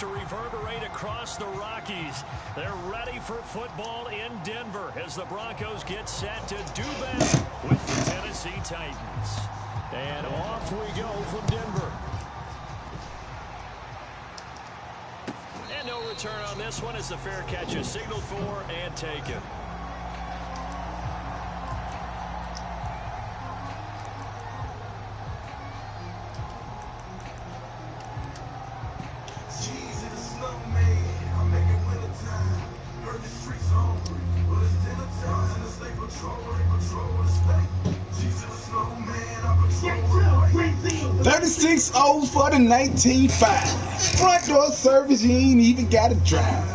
to reverberate across the Rockies. They're ready for football in Denver as the Broncos get set to do battle with the Tennessee Titans. And off we go from Denver. And no return on this one as the fair catch is signaled for and taken. $36.00 for the 19.5. Front door service, you ain't even gotta drive.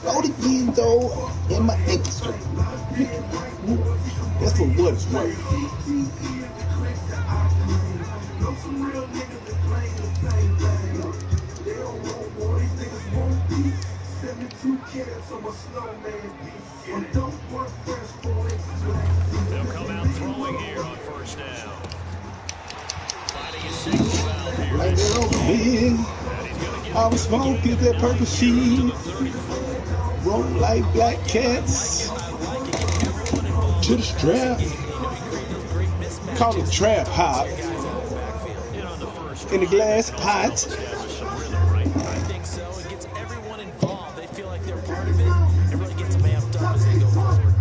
Go to though in my industry. That's for what it's worth. They'll come out throwing here on first down. Finding a single valve here. Right there over here. I was smoking that purple sheet. Roll like black cats. To the strap. Call it trap hop. In the glass pot. I think so. It gets everyone involved. They feel like they're part of it. It really gets them amped up as they go forward.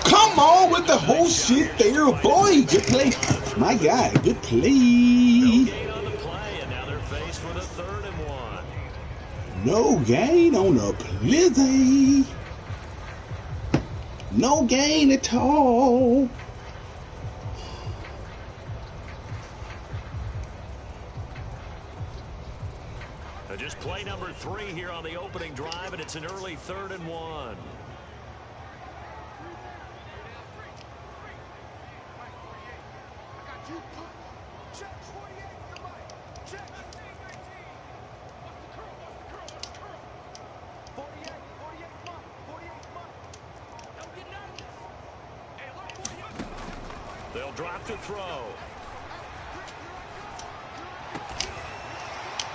Come on with the whole shit there, boy. Good play. My guy, good play. No gain on the plizzy. No gain at all. Just play number 3 here on the opening drive, and it's an early 3rd and 1. They'll drop to throw.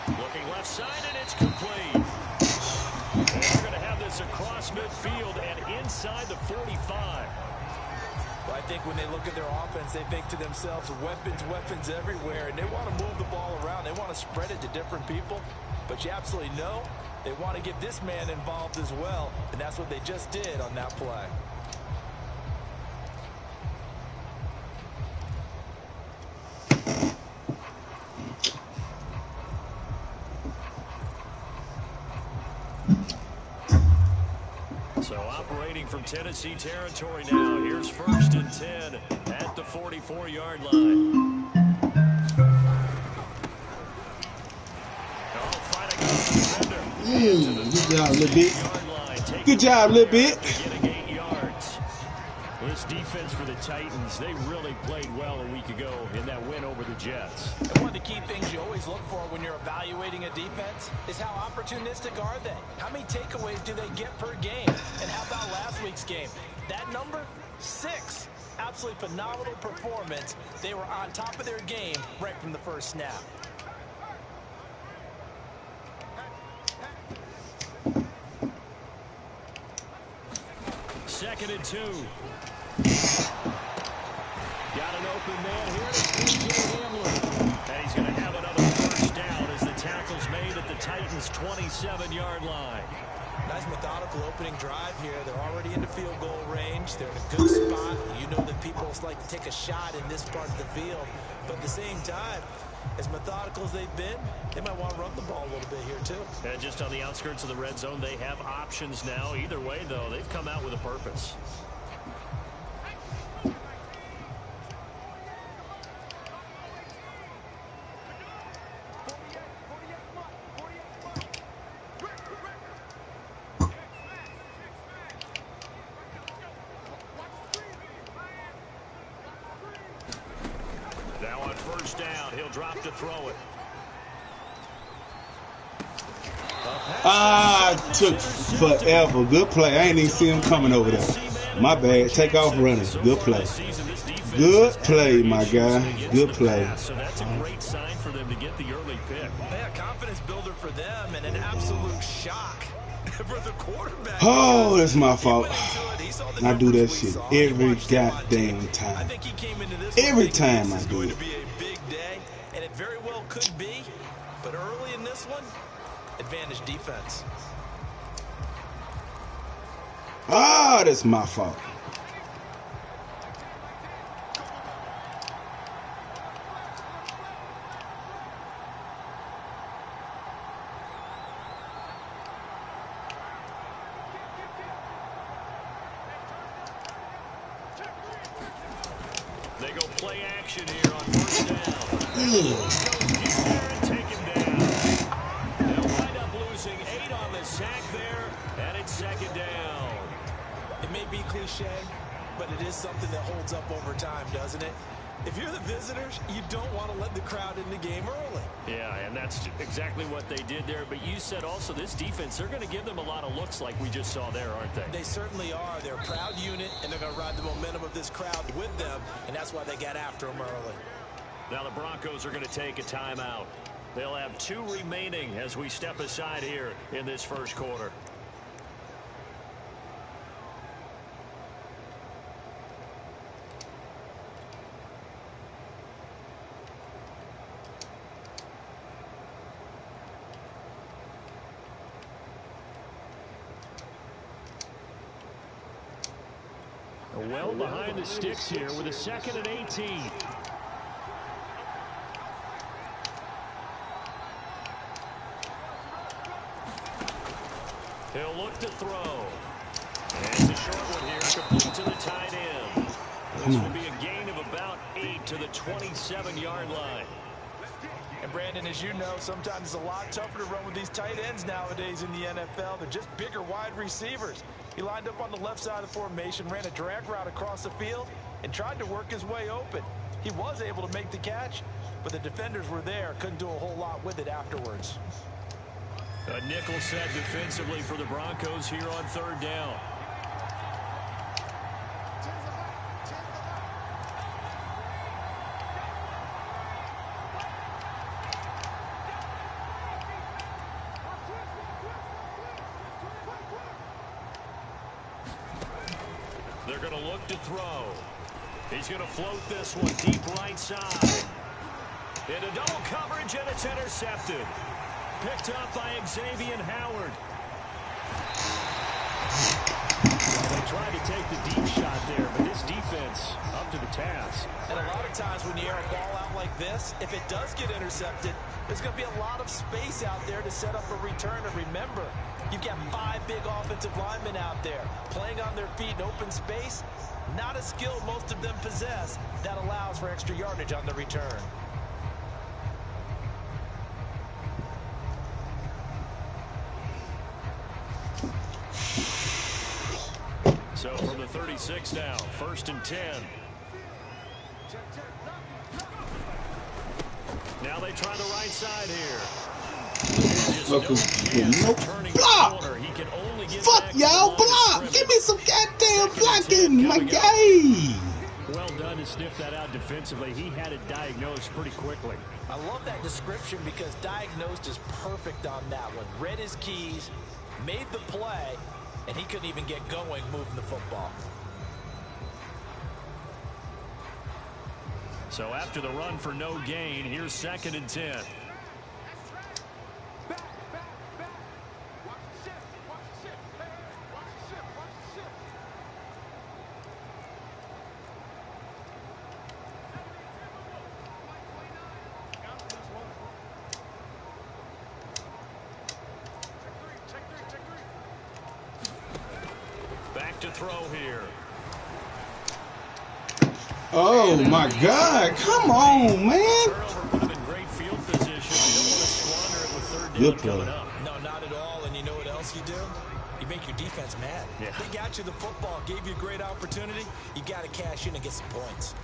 Looking left side, and it's complete. And they're going to have this across midfield and inside the 45. Well, I think when they look at their offense, they think to themselves, weapons everywhere, and they want to move the ball around. They want to spread it to different people. But you absolutely know they want to get this man involved as well, and that's what they just did on that play. So operating from Tennessee territory now. Here's 1st and 10 at the 44-yard line. Good job, little bit. Good job, little bit. This defense for the Titans, they really played well a week ago in that win over the Jets. And one of the key things you always look for when you're evaluating a defense is how opportunistic are they? How many takeaways do they get per game? And how about last week's game? That number, 6. Absolutely phenomenal performance. They were on top of their game right from the first snap. Second and 2. Got an open man here. It's P.J. Hamlin. And he's going to have another first down as the tackle's made at the Titans' 27-yard line. Nice methodical opening drive here. They're already in the field goal range. They're in a good spot. You know that people like to take a shot in this part of the field. But at the same time, as methodical as they've been, they might want to run the ball a little bit here too. And just on the outskirts of the red zone, they have options now. Either way, though, they've come out with a purpose. Now on first down, he'll drop to throw it. Took forever. Good play. I ain't even see him coming over there. My bad. Take off running. Good play. Good play, my guy. Good play. So that's a great sign for them to get the early pick. Yeah, confidence builder for them and an absolute shock for the quarterback. Oh, that's my fault. I do that shit every goddamn time. Every time I do it. To be a big day, and it very well could be. But early in this one, advantage defense. Ah, that's my fault. They go play action here on first down. Take him down. They'll wind up losing 8 on the sack there, and it's second down. It may be cliche, but it is something that holds up over time, doesn't it? If you're the visitors, you don't want to let the crowd in the game early. Yeah, and that's exactly what they did there. But you said also this defense, they're going to give them a lot of looks like we just saw there, aren't they? They certainly are. They're a proud unit, and they're going to ride the momentum of this crowd with them, and that's why they got after them early. Now the Broncos are going to take a timeout. They'll have 2 remaining as we step aside here in this first quarter. Well behind the sticks here with a 2nd and 18. He'll look to throw. And it's a short one here, complete to the tight end. This will be a gain of about 8 to the 27-yard line. And Brandon, as you know, sometimes it's a lot tougher to run with these tight ends nowadays in the NFL. They're just bigger wide receivers. He lined up on the left side of the formation, ran a drag route across the field, and tried to work his way open. He was able to make the catch, but the defenders were there, couldn't do a whole lot with it afterwards. A nickel set defensively for the Broncos here on 3rd down. They're going to look to throw. He's going to float this one deep right side. Into double coverage, and it's intercepted. Picked up by Xavier Howard. Well, they tried to take the deep shot there, but this defense up to the task. And a lot of times when you air a ball out like this, if it does get intercepted, there's going to be a lot of space out there to set up a return. And remember, you've got 5 big offensive linemen out there playing on their feet in open space. Not a skill most of them possess that allows for extra yardage on the return. So from the 36 now, 1st and 10. Now they try the right side here. Block! Fuck y'all, block! Give me some goddamn blocking, my guy! Well done to sniff that out defensively. He had it diagnosed pretty quickly. I love that description because diagnosed is perfect on that one. Read his keys, made the play, and he couldn't even get going moving the football. So after the run for no gain, here's 2nd and 10. Back to throw here. Oh my God! Come on, man! Good play. No, not at all. And you know what else you do? You make your defense mad. Yeah. They got you the football, gave you a great opportunity. You got to cash in and get some points.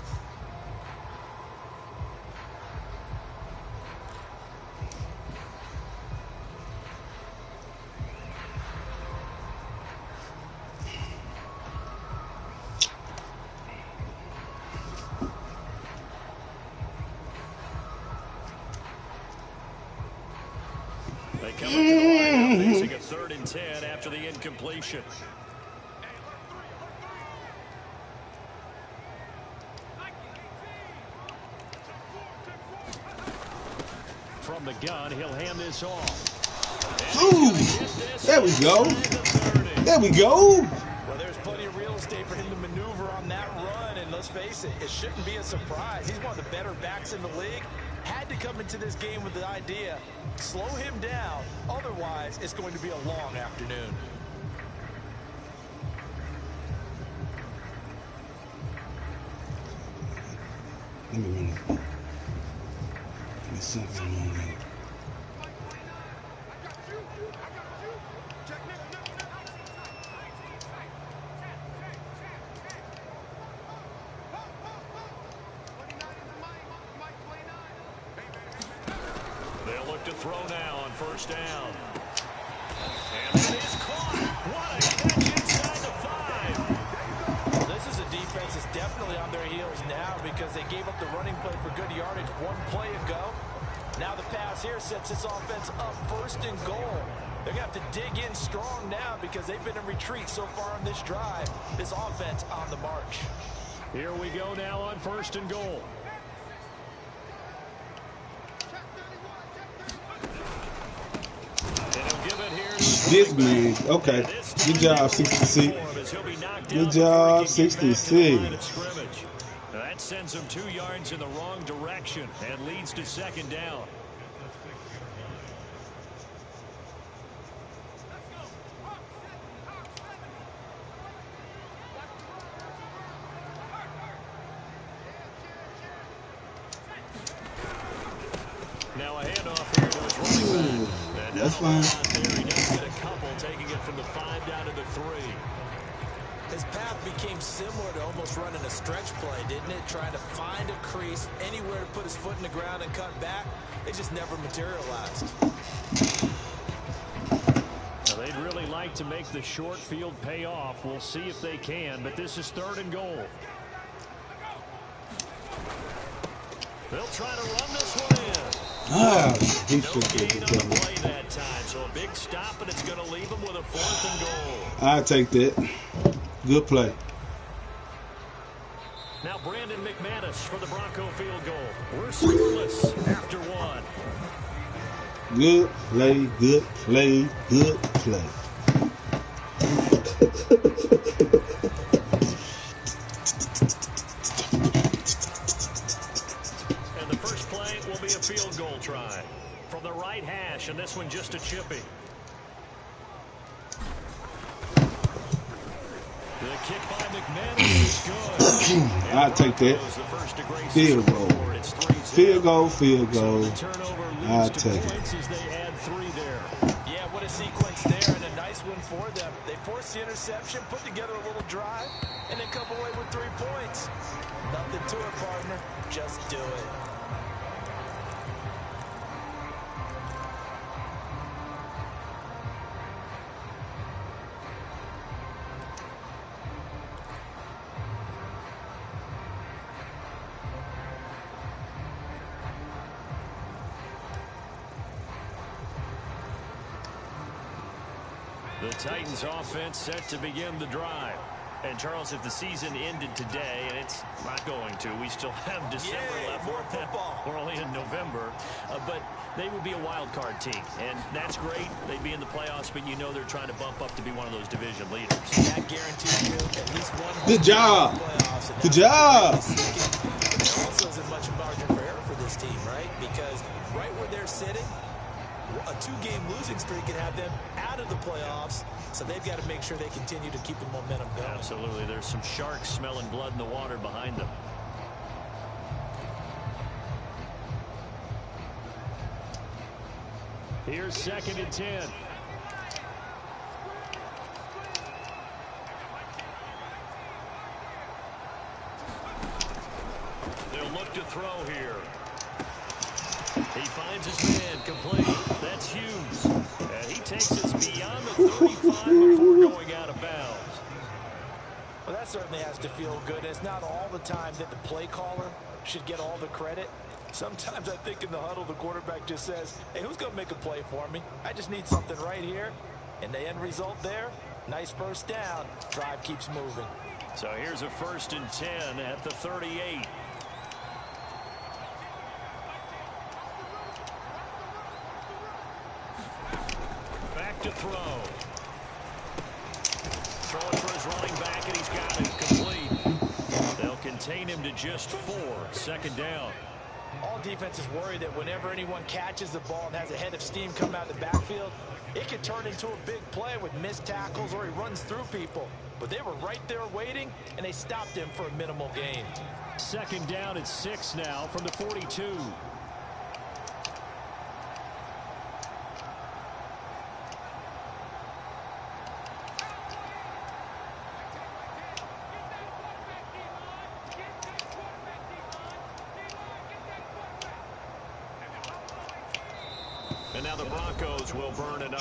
They come into the line facing a 3rd and 10 after the incompletion. From the gun, he'll hand this off. Ooh, there we go. There we go. Well, there's plenty of real estate for him to maneuver on that run, and let's face it, it shouldn't be a surprise. He's one of the better backs in the league. Had to come into this game with the idea, slow him down, otherwise it's going to be a long afternoon. Let me run it. Give me something on that. They'll look to throw now on 1st down. And it is caught. What a catch inside the 5. This is a defense that's definitely on their heels now because they gave up the running play for good yardage one play ago. Now the pass here sets this offense up 1st and goal. They're going to have to dig in strong now because they've been in retreat so far on this drive. This offense on the march. Here we go now on 1st and goal. This man, okay. Good job, 66. Good job, 66. That sends him 2 yards in the wrong direction and leads to 2nd down. Now a handoff here to his running back. That's fine. There he does get a couple, taking it from the 5 down to the 3. His path became similar to almost running a stretch play, didn't it? Trying to find a crease, anywhere to put his foot in the ground and cut back. It just never materialized. Now they'd really like to make the short field pay off. We'll see if they can, but this is 3rd and goal. They'll try to run this one in. He No should get gain the on the cover. play that time, so a big stop, and it's going to leave them with a 4th and goal. I'll take that. Good play. Now Brandon McManus for the Bronco field goal. We're scoreless after 1. Good play, good play, good play. And the first play will be a field goal try from the right hash, and this one just a chippy. The kick by McManus is good. I'll take that. Field goal. Field goal, field goal. I'll take it. As they add 3 there. Yeah, what a sequence there, and a nice one for them. They forced the interception, put together a little drive, and then come away with 3 points. Nothing to it, partner. Just do it. The Titans offense set to begin the drive. And Charles, if the season ended today, and it's not going to, we still have December left. More football. We're only in November, but they would be a wild card team, and that's great. They'd be in the playoffs, but you know they're trying to bump up to be one of those division leaders. That guarantees you at least one. Good job. Good job. There also isn't much margin for error for this team, right? Because right where they're sitting, a 2-game losing streak can have them out of the playoffs, so they've got to make sure they continue to keep the momentum going. Absolutely. There's some sharks smelling blood in the water behind them. Here's 2nd and 10. They'll look to throw here. He finds his man complete. That's Hughes. And he takes us beyond the 35 before going out of bounds. Well, that certainly has to feel good. It's not all the time that the play caller should get all the credit. Sometimes I think in the huddle, the quarterback just says, hey, who's going to make a play for me? I just need something right here. And the end result there, nice first down. Drive keeps moving. So here's a 1st and 10 at the 38. Back to throw. Throwing for his running back, and he's got it complete. They'll contain him to just 4. 2nd down. All defenses worry that whenever anyone catches the ball and has a head of steam come out of the backfield, it could turn into a big play with missed tackles or he runs through people. But they were right there waiting, and they stopped him for a minimal gain. 2nd down at 6 now from the 42. And now the Broncos will burn another.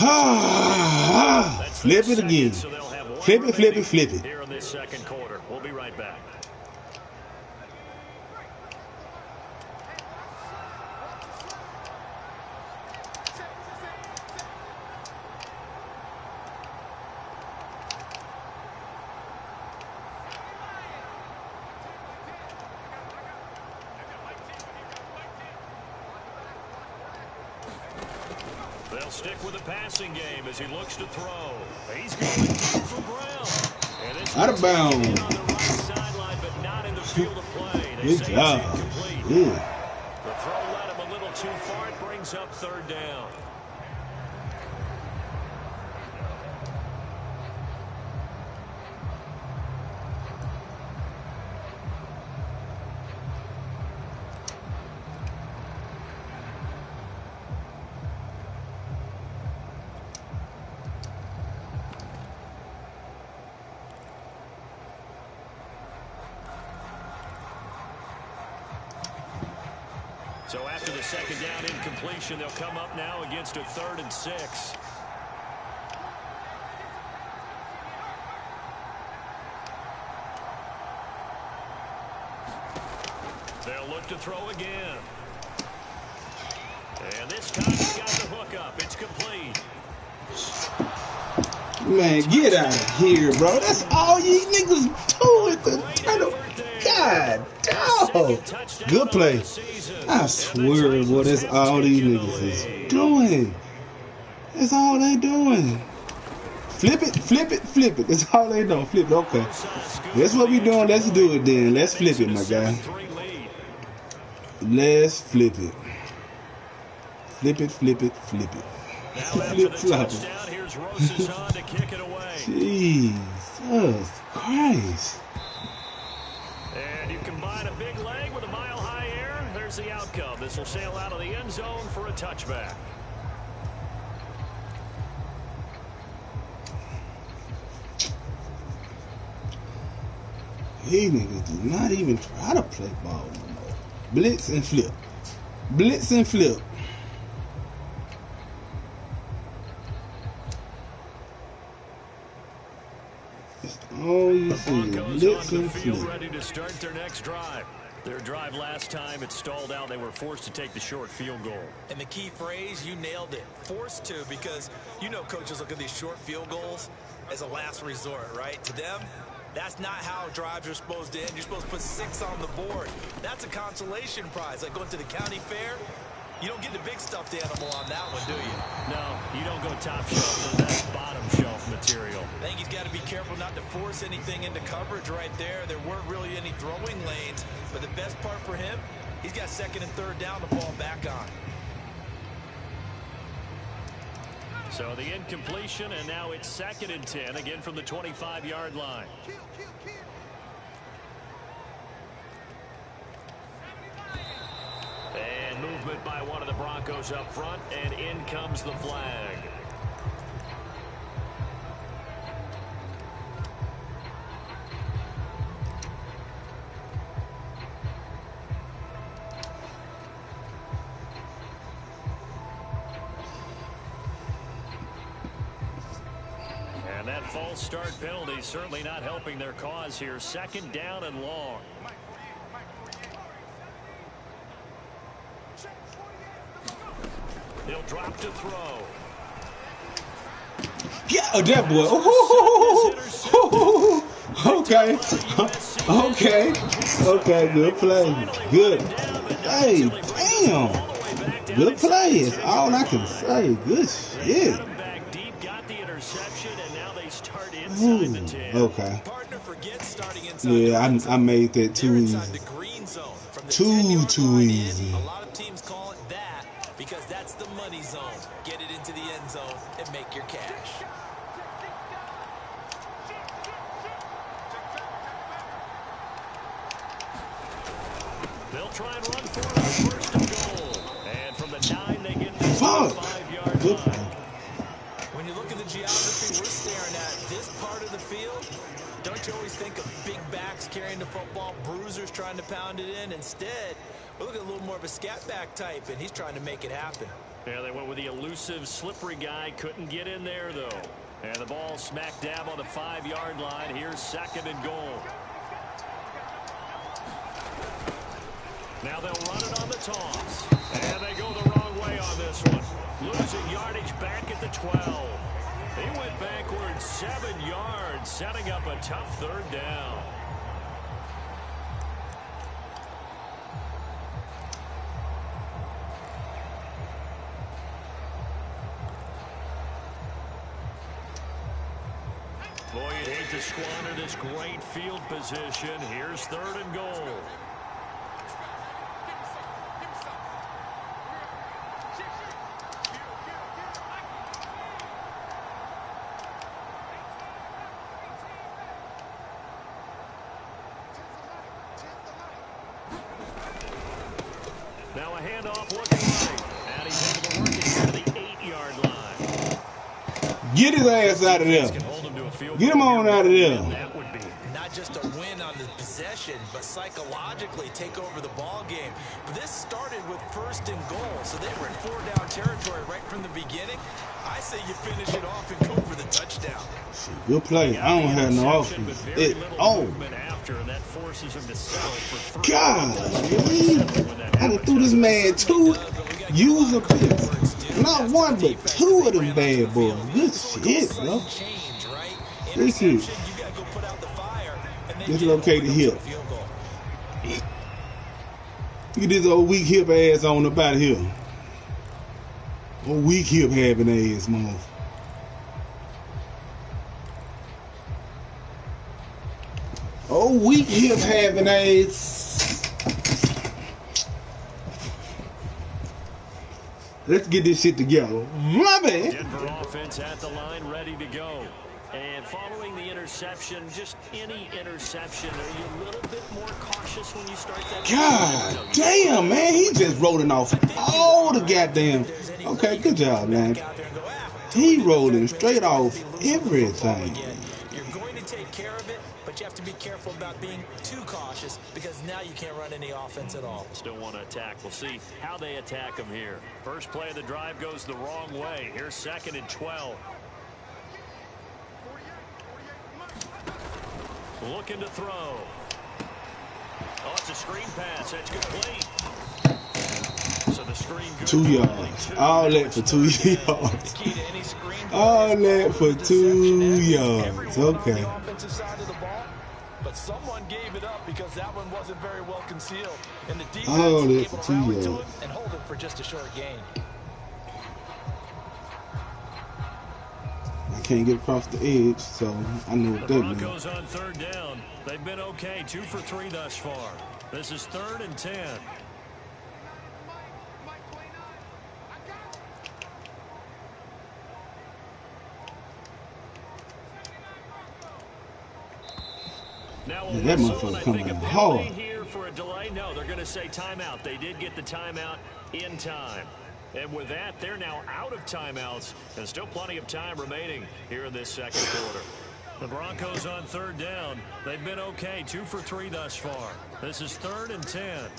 Flip it again. So they'll have one Flip it, flip it, remaining flip it. here in this 2nd quarter. We'll be right back. They'll stick with the passing game as he looks to throw. He's going deep for Brown. And it's Out of bounds. on the right sideline, but not in the field of play. They Good say job. it's incomplete. Yeah. The throw led him a little too far. It brings up 3rd down. So after the 2nd down incompletion, they'll come up now against a 3rd and 6. They'll look to throw again. And this time he's got the hook up. It's complete. Man, get out of here, bro. That's all you niggas do with the title. God, dog. Good play. I swear, boy, that's all these niggas is doing. That's all they doing. Flip it, flip it, flip it. That's all they doing. Flip it. Okay. That's what we doing. Let's do it then. Let's flip it, my guy. Let's flip it. Flip it, flip it, flip it. Flip flop it. Jesus Christ. And you combine a big leg with a mile-high air, there's the outcome. This will sail out of the end zone for a touchback. These niggas do not even try to play ball no more. Blitz and flip. Blitz and flip. Oh, you see, blitz and flip. Ready to start their next drive. Their drive last time, it stalled out. They were forced to take the short field goal. And the key phrase, you nailed it. Forced to, because you know coaches look at these short field goals as a last resort, right? To them, that's not how drives are supposed to end. You're supposed to put 6 on the board. That's a consolation prize. Like going to the county fair, you don't get the big stuffed animal on that one, do you? No, you don't go top shelf. That's bottom shelf material. I think he's got to be careful not to force anything into coverage right there. There weren't really any throwing lanes, but the best part for him, he's got 2nd and 3rd down, the ball back on. So the incompletion, and now it's 2nd and 10, again from the 25-yard line. And movement by one of the Broncos up front, and in comes the flag. And that false start penalty certainly not helping their cause here. 2nd down and long. He'll drop to throw. Yeah, that boy. Okay. Okay. Good play. Good. Hey, damn. Good play. That's all I can say. Good shit. Okay. Yeah, I made that too easy. Too easy. A lot of teams call it that because that's the money zone. Get it into the end zone and make your cash. They'll try and run for it first and goal. And from the 9, they get to the 5-yard line. When you look at the geography we're staring at, this part of the field, don't you always think of big backs carrying the football, bruisers trying to pound it in? Instead, we look at a little more of a scat back type, and he's trying to make it happen. Yeah, they went with the elusive, slippery guy. Couldn't get in there, though. And the ball smack dab on the 5-yard line. Here's 2nd and goal. Now they'll run it on the toss. And they go the wrong way on this one. Losing yardage back at the 12. He went backwards 7 yards, setting up a tough 3rd down. Boy, you'd hate to squander this great field position. Here's 3rd and goal. Now a handoff looking right. And he's able to work it here to the 8-yard line. Get his ass out of there. Get him on out of there. That would be not just a win on the possession, but psychologically take over the ball game. But this started with 1st and goal, so they were in 4-down territory right from the beginning. I say you finish it off and go for the touchdown. Good play. I don't have no offense. God, I done threw this man 2 user picks. Not one, but 2 of them bad boys. Good shit, bro. Good shit. Dislocate the hip. Get this old weak hip ass on up out of here. Old weak hip having ass, motherfucker. Oh, weak hip having ass. Let's get this shit together. My bad. Denver offense at the line, ready to go. And following the interception, just any interception, are you a little bit more cautious when you start that? God damn, man. He just rolling off all the goddamn. Okay, good job, man. He rolling straight off everything. You're going to take care of it, but you have to be careful about being too cautious because now you can't run any offense at all. Still want to attack. We'll see how they attack him here. First play of the drive goes the wrong way. Here's 2nd and 12. Looking to throw. Oh, it's a screen pass. That's complete. So the screen goes 2 yards. All that for 2 yards. All that for 2 yards. Okay. But someone gave it up because that one wasn't very well concealed. And the defense all that gave for a 2 rally to him yards. and hold it for just a short gain. I can't get across the edge, so I know what that means. The Broncos on 3rd down. They've been okay, 2 for 3 thus far. This is 3rd and 10. Now Yeah, that motherfucker coming hard. Here for a delay. No, they're going to say timeout. They did get the timeout in time. And with that, they're now out of timeouts, and still plenty of time remaining here in this 2nd quarter. The Broncos on 3rd down. They've been okay, 2 for 3 thus far. This is 3rd and 10.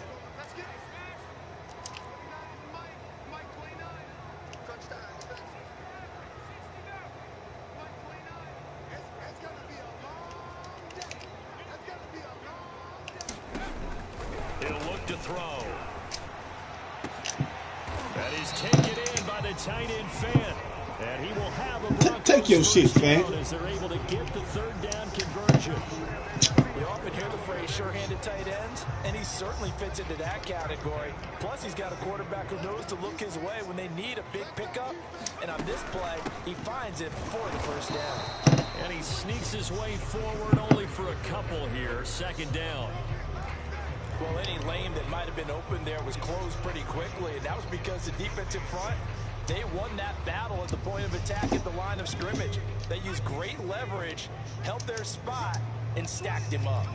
He'll look to throw. And he's taken in by the tight end fan. And he will have a Broncos Take your shit, fan. as they're able to get the third down conversion. We often hear the phrase sure-handed tight ends, and he certainly fits into that category. Plus, he's got a quarterback who knows to look his way when they need a big pickup. And on this play, he finds it for the first down. And he sneaks his way forward only for a couple here. Second down. Well, any lane that might have been open there was closed pretty quickly, and that was because the defensive front, they won that battle at the point of attack at the line of scrimmage. They used great leverage, held their spot, and stacked him up.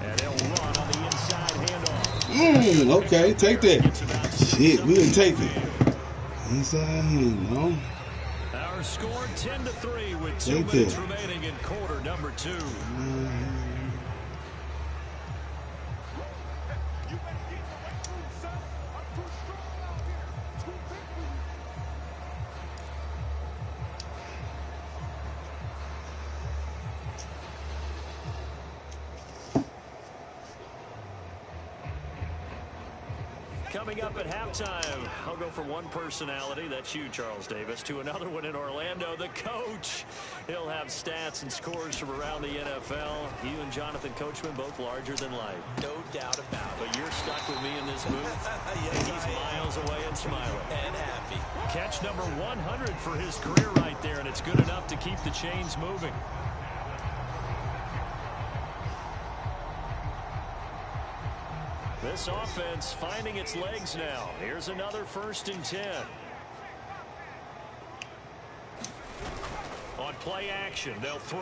And they'll run on the inside handoff. Okay, take that. Shit, we didn't take it. Inside hand, Our score 10-3 with 2 minutes remaining in quarter number 2. Coming up at halftime, I'll go from one personality, that's you, Charles Davis, to another one in Orlando, the coach. He'll have stats and scores from around the NFL. You and Jonathan Coachman, both larger than life. No doubt about it. But you're stuck with me in this booth. Yes, he's miles away and smiling. And happy. Catch number 100 for his career right there, and it's good enough to keep the chains moving. This offense finding its legs now. Here's another 1st and 10. On play action, they'll throw.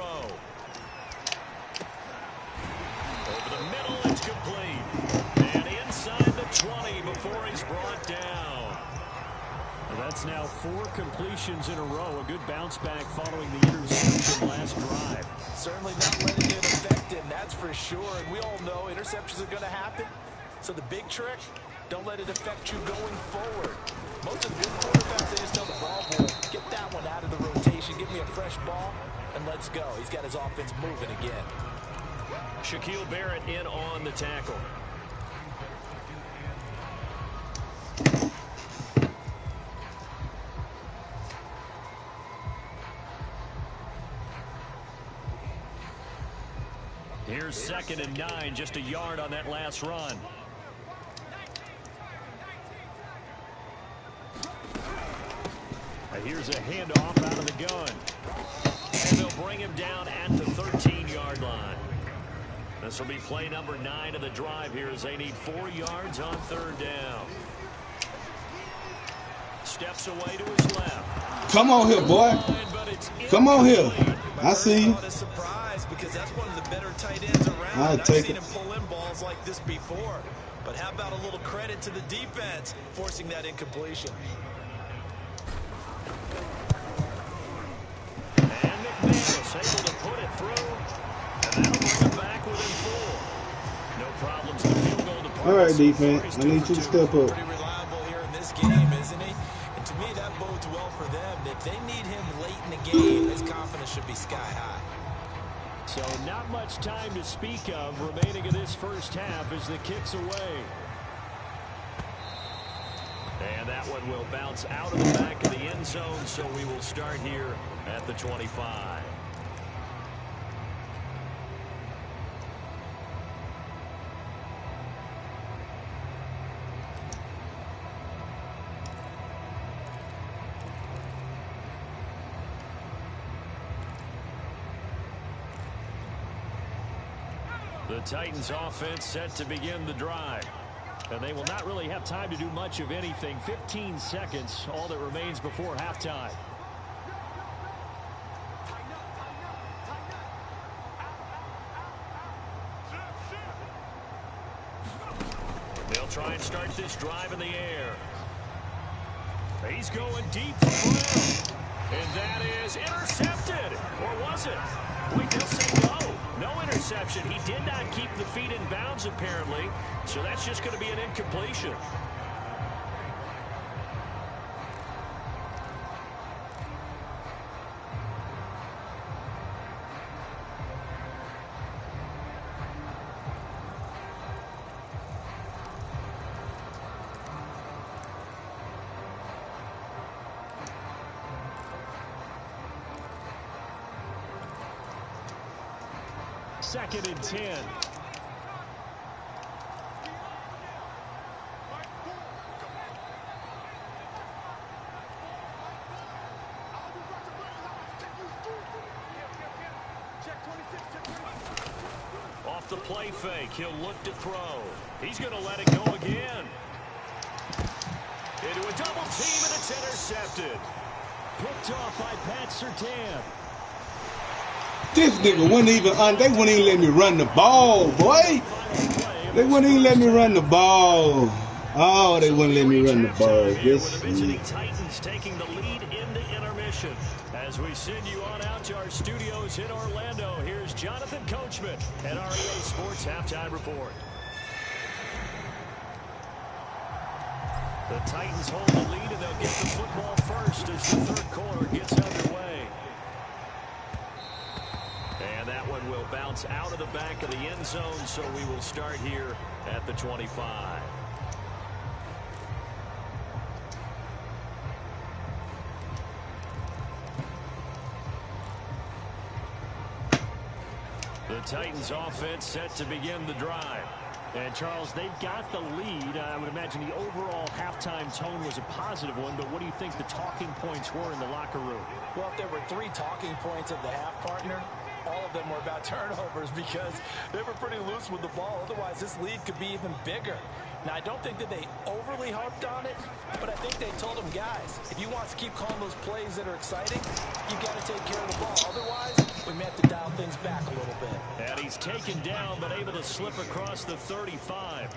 Over the middle, it's complete. And inside the 20 before he's brought down. That's now 4 completions in a row. A good bounce back following the interception last drive. Certainly not letting it affect him, that's for sure. And we all know interceptions are going to happen. So the big trick, don't let it affect you going forward. Most of the good quarterbacks, they just tell the ball boy, get that one out of the rotation, give me a fresh ball, and let's go. He's got his offense moving again. Shaquille Barrett in on the tackle. Here's 2nd and 9, just a yard on that last run. Here's a handoff out of the gun. And they'll bring him down at the 13-yard line. This will be play number 9 of the drive here as they need 4 yards on 3rd down. Steps away to his left. Come on here, boy. Come on here. I see you. A surprise because that's one of the better tight ends around. I've seen it. him pull in balls like this before. But how about a little credit to the defense forcing that incompletion? And McManus able to put it through. And that'll bring him back within 4. No problems in the field goal department. All right, defense. I need you to step up. Pretty reliable here in this game, isn't he? And to me, that bodes well for them. If they need him late in the game, his confidence should be sky high. So not much time to speak of remaining in this first half as the kick's away. And that one will bounce out of the back of the end zone, so we will start here at the 25. The Titans offense set to begin the drive. And they will not really have time to do much of anything. 15 seconds, all that remains before halftime. They'll try and start this drive in the air. He's going deep for Brown. And that is intercepted. Or was it? Wait, they'll say no. No interception. He did not keep the feet in bounds, apparently. So that's just going to be an incompletion. 2nd and 10. Off the play fake, he'll look to throw. He's going to let it go again. Into a double team, and it's intercepted. Picked off by Pat Surtain. This nigga wouldn't even, they wouldn't even let me run the ball, boy. They wouldn't even let me run the ball. Oh, they wouldn't let me run the ball. This the visiting Titans taking the lead in the intermission. As we send you on out to our studios in Orlando, here's Jonathan Coachman at our EA Sports Halftime Report. The Titans hold the lead, and they'll get the football first as the third quarter gets underway. And that one will bounce out of the back of the end zone, so we will start here at the 25. The Titans offense set to begin the drive. And, Charles, they've got the lead. I would imagine the overall halftime tone was a positive one, but what do you think the talking points were in the locker room? Well, if there were 3 talking points of the half, partner, all of them were about turnovers because they were pretty loose with the ball. Otherwise, this lead could be even bigger. Now, I don't think that they overly harped on it, but I think they told them, guys, if you want to keep calling those plays that are exciting, you've got to take care of the ball. Otherwise, we may have to dial things back a little bit. And he's taken down, but able to slip across the 35.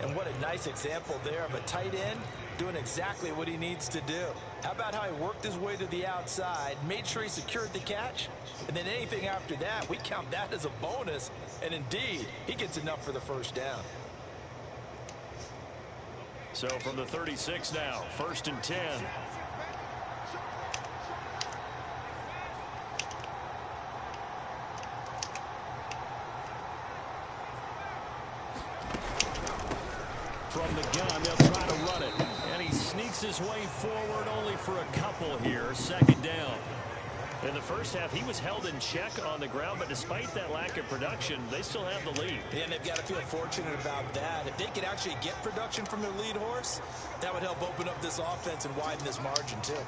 And what a nice example there of a tight end doing exactly what he needs to do. How about how he worked his way to the outside, made sure he secured the catch, and then anything after that, we count that as a bonus. And indeed, he gets enough for the first down. So from the 36 now, 1st and 10. From the gun, they'll try to run it. And he sneaks his way forward only for a couple here. 2nd down. In the first half, he was held in check on the ground, but despite that lack of production, they still have the lead. And they've got to feel fortunate about that. If they could actually get production from their lead horse, that would help open up this offense and widen this margin, too.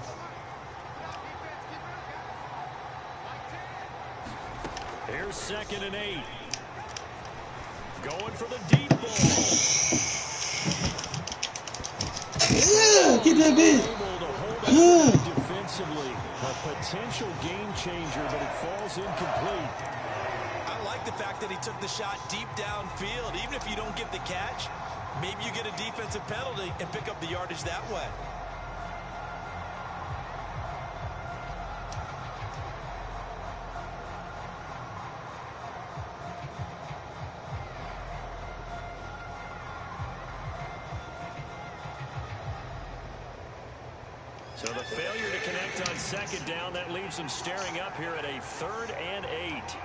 Here's 2nd and 8. Going for the deep ball. Yeah, get that bitch. Defensively, a potential game changer, but it falls incomplete. I like the fact that he took the shot deep downfield. Even if you don't get the catch, maybe you get a defensive penalty and pick up the yardage that way. So the failure to connect on 2nd down, that leaves them staring up here at a 3rd and 8.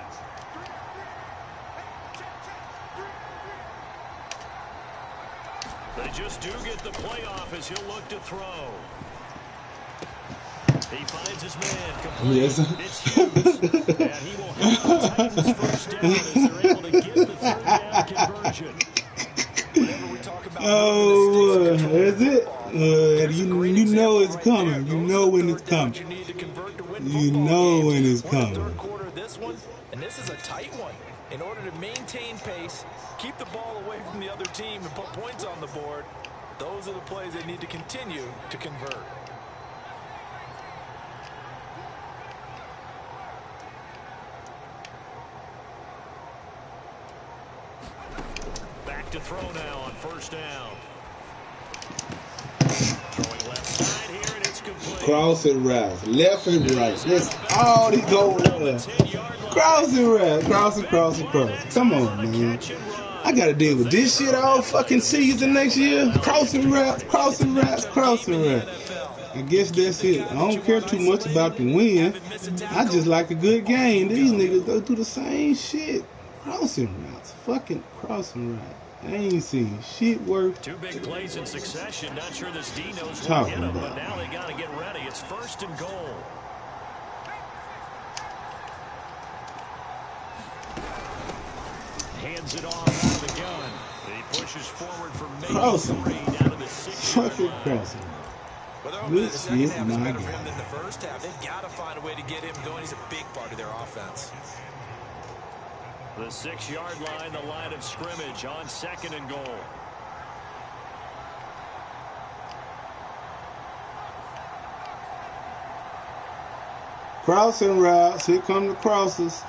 They just do get the playoff as he'll look to throw. He finds his man complete. Yes. It's Hughes. And he will have the Titans first down as they're able to get the 3rd down conversion. Oh, is it? You know it's coming. You know when it's coming. You know when it's coming. And this is a tight one. In order to maintain pace, keep the ball away from the other team, and put points on the board, those are the plays they need to continue to convert. Back to throw now on 1st down. Throwing left side here, and it's complete. Crossing routes, left and right. That's all he goes. Crossing routes, crossing. Come on, man. I gotta deal with this shit all fucking season next year. Crossing routes. I guess that's it. I don't care too much about the win. I just like a good game. These niggas go through the same shit. Crossing routes, fucking crossing routes. I ain't seen shit work. 2 big plays in succession. Not sure this D knows what hit him, but now they got to get ready. It's 1st and goal. Hands it off out of the gun. He pushes forward for maybe Crossing. 3 down to the 6-yard Fucking line. crossing. Well, they're hoping that the This second is half is my better for him guy. than the first half. They've got to find a way to get him going. He's a big part of their offense. The 6-yard line, the line of scrimmage on 2nd and goal. Crossing routes. Here come the crosses.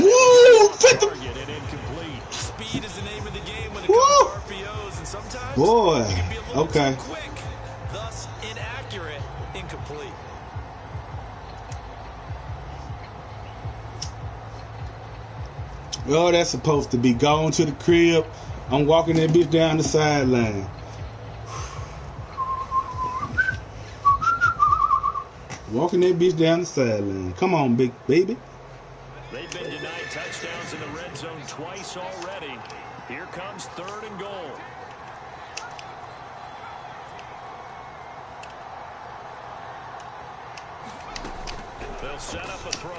Woo! 50. Target and incomplete. Speed is the name of the game when it Woo! comes to RPOs, and sometimes Boy. you can be a little Okay. too quick, thus inaccurate, incomplete. Oh, that's supposed to be going to the crib. I'm walking that bitch down the sideline. Walking that bitch down the sideline. Come on, big baby. They've been denied touchdowns in the red zone twice already. Here comes 3rd and goal. They'll set up a throw.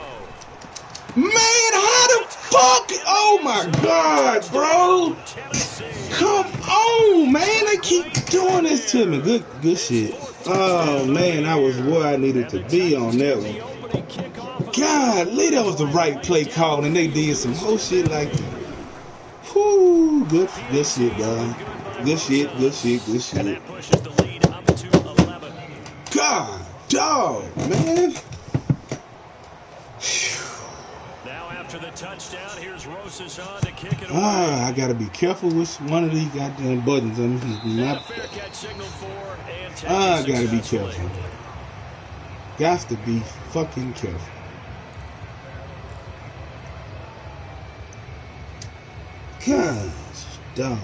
Man, how the fuck? Oh my God, bro. Tennessee. Come on, man. They keep doing this to me. Good shit. Oh, man, I was where I needed to be on that The one. opening kickoff of the Golly, that was the right play call, and they did some whole shit like that. Whoo, good shit, dog. Good shit. And that pushes the lead up to 11. God, dog, man. Now after the touchdown, here's Rosas on to kick it away. I gotta be careful with one of these goddamn buttons. I'm And a not. fair catch signaled for and taken I gotta be successfully. careful. Got to be fucking careful. Gosh, dog.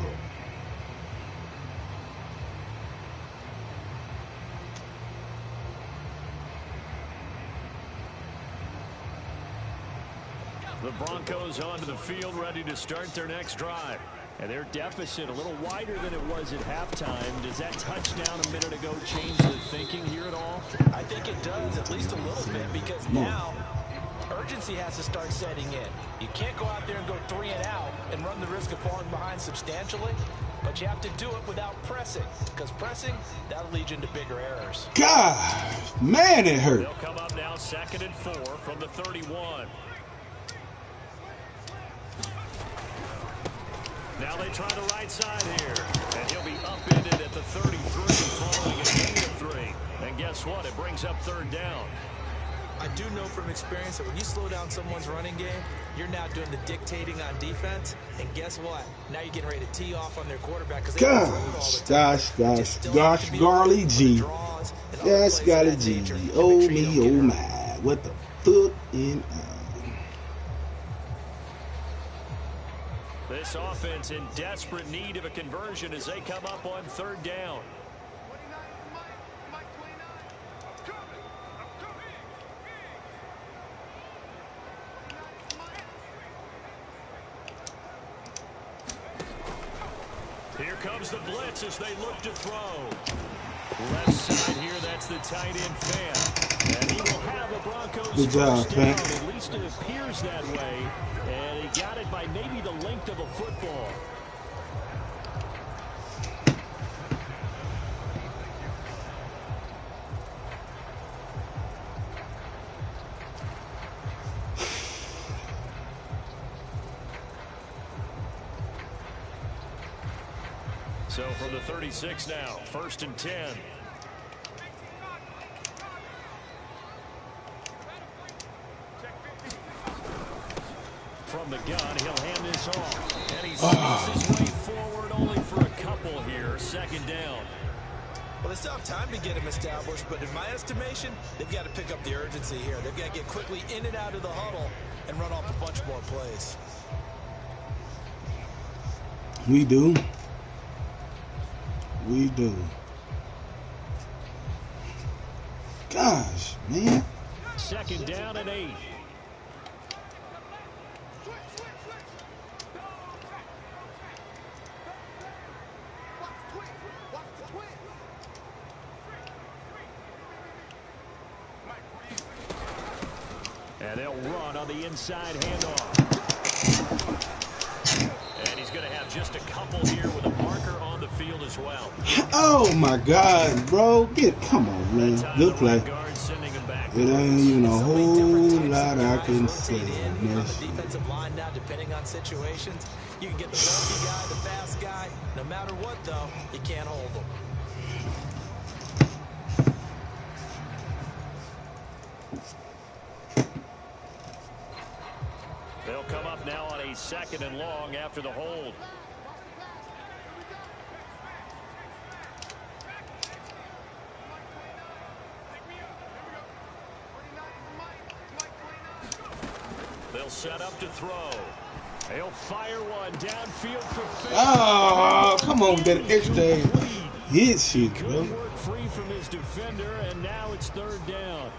The Broncos onto the field, ready to start their next drive. And their deficit a little wider than it was at halftime. Does that touchdown a minute ago change the thinking here at all? I think it does, at least a little bit, because now urgency has to start setting in. You can't go out there and go 3 and out and run the risk of falling behind substantially, but you have to do it without pressing, because pressing, that'll lead you into bigger errors. God, man, it hurt. They'll come up now 2nd and 4 from the 31. Now they try the right side here, and he'll be upended at the 33 following a gain of 3. And guess what? It brings up 3rd down. I do know from experience that when you slow down someone's running game, you're now doing the dictating on defense, and guess what? Now you're getting ready to tee off on their quarterback because they don't throw it all the time. Gosh, golly gee. Yes, golly gee. Oh me, oh my. What the fuck in This offense in desperate need of a conversion as they come up on 3rd down. Here comes the blitz as they look to throw. Left side here, that's the tight end Fant. And he will have the Broncos Good job, first down. Fant. At least it appears that way. And he got it by maybe the length of a football. So from the 36 now, 1st and 10. From the gun, he'll hand this off. And he sneaks his way forward only for a couple here. 2nd down. Well, they still have time to get him established, but in my estimation, they've got to pick up the urgency here. They've got to get quickly in and out of the huddle and run off a bunch more plays. We do. We do. Gosh, man. 2nd down and 8. And they'll run on the inside handoff. And he's going to have just a couple here with a marker on the field as well. Oh my God, bro. Come on, man. Good play. It ain't even a whole lot I can say. On the defensive line now, depending on situations, you can get the bulky guy, the fast guy. No matter what, though, you can't hold them. They'll come up now on a 2nd and long after the hold. They'll set up to throw. They'll fire one downfield for 50. Oh, come on, that extra hit shit, bro. Good work free from his defender, and now it's 3rd down.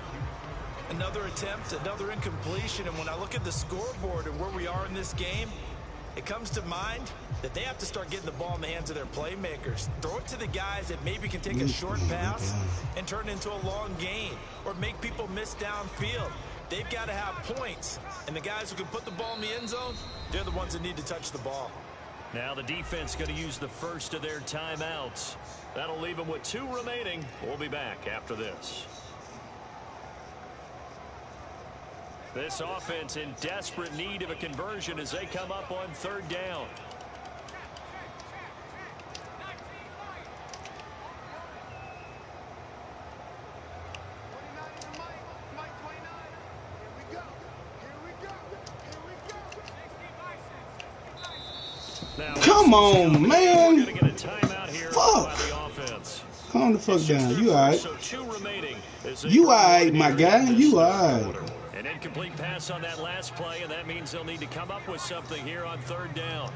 Another attempt, another incompletion, and when I look at the scoreboard and where we are in this game, it comes to mind that they have to start getting the ball in the hands of their playmakers. Throw it to the guys that maybe can take a short pass and turn it into a long gain or make people miss downfield. They've got to have points, and the guys who can put the ball in the end zone, they're the ones that need to touch the ball. Now the defense going to use the first of their timeouts. That'll leave them with 2 remaining. We'll be back after this. This offense in desperate need of a conversion as they come up on 3rd down. Now, come on, man. Fuck. Calm the fuck down. You all right. You all right, my guy. You all right. An incomplete pass on that last play, and that means they'll need to come up with something here on 3rd down.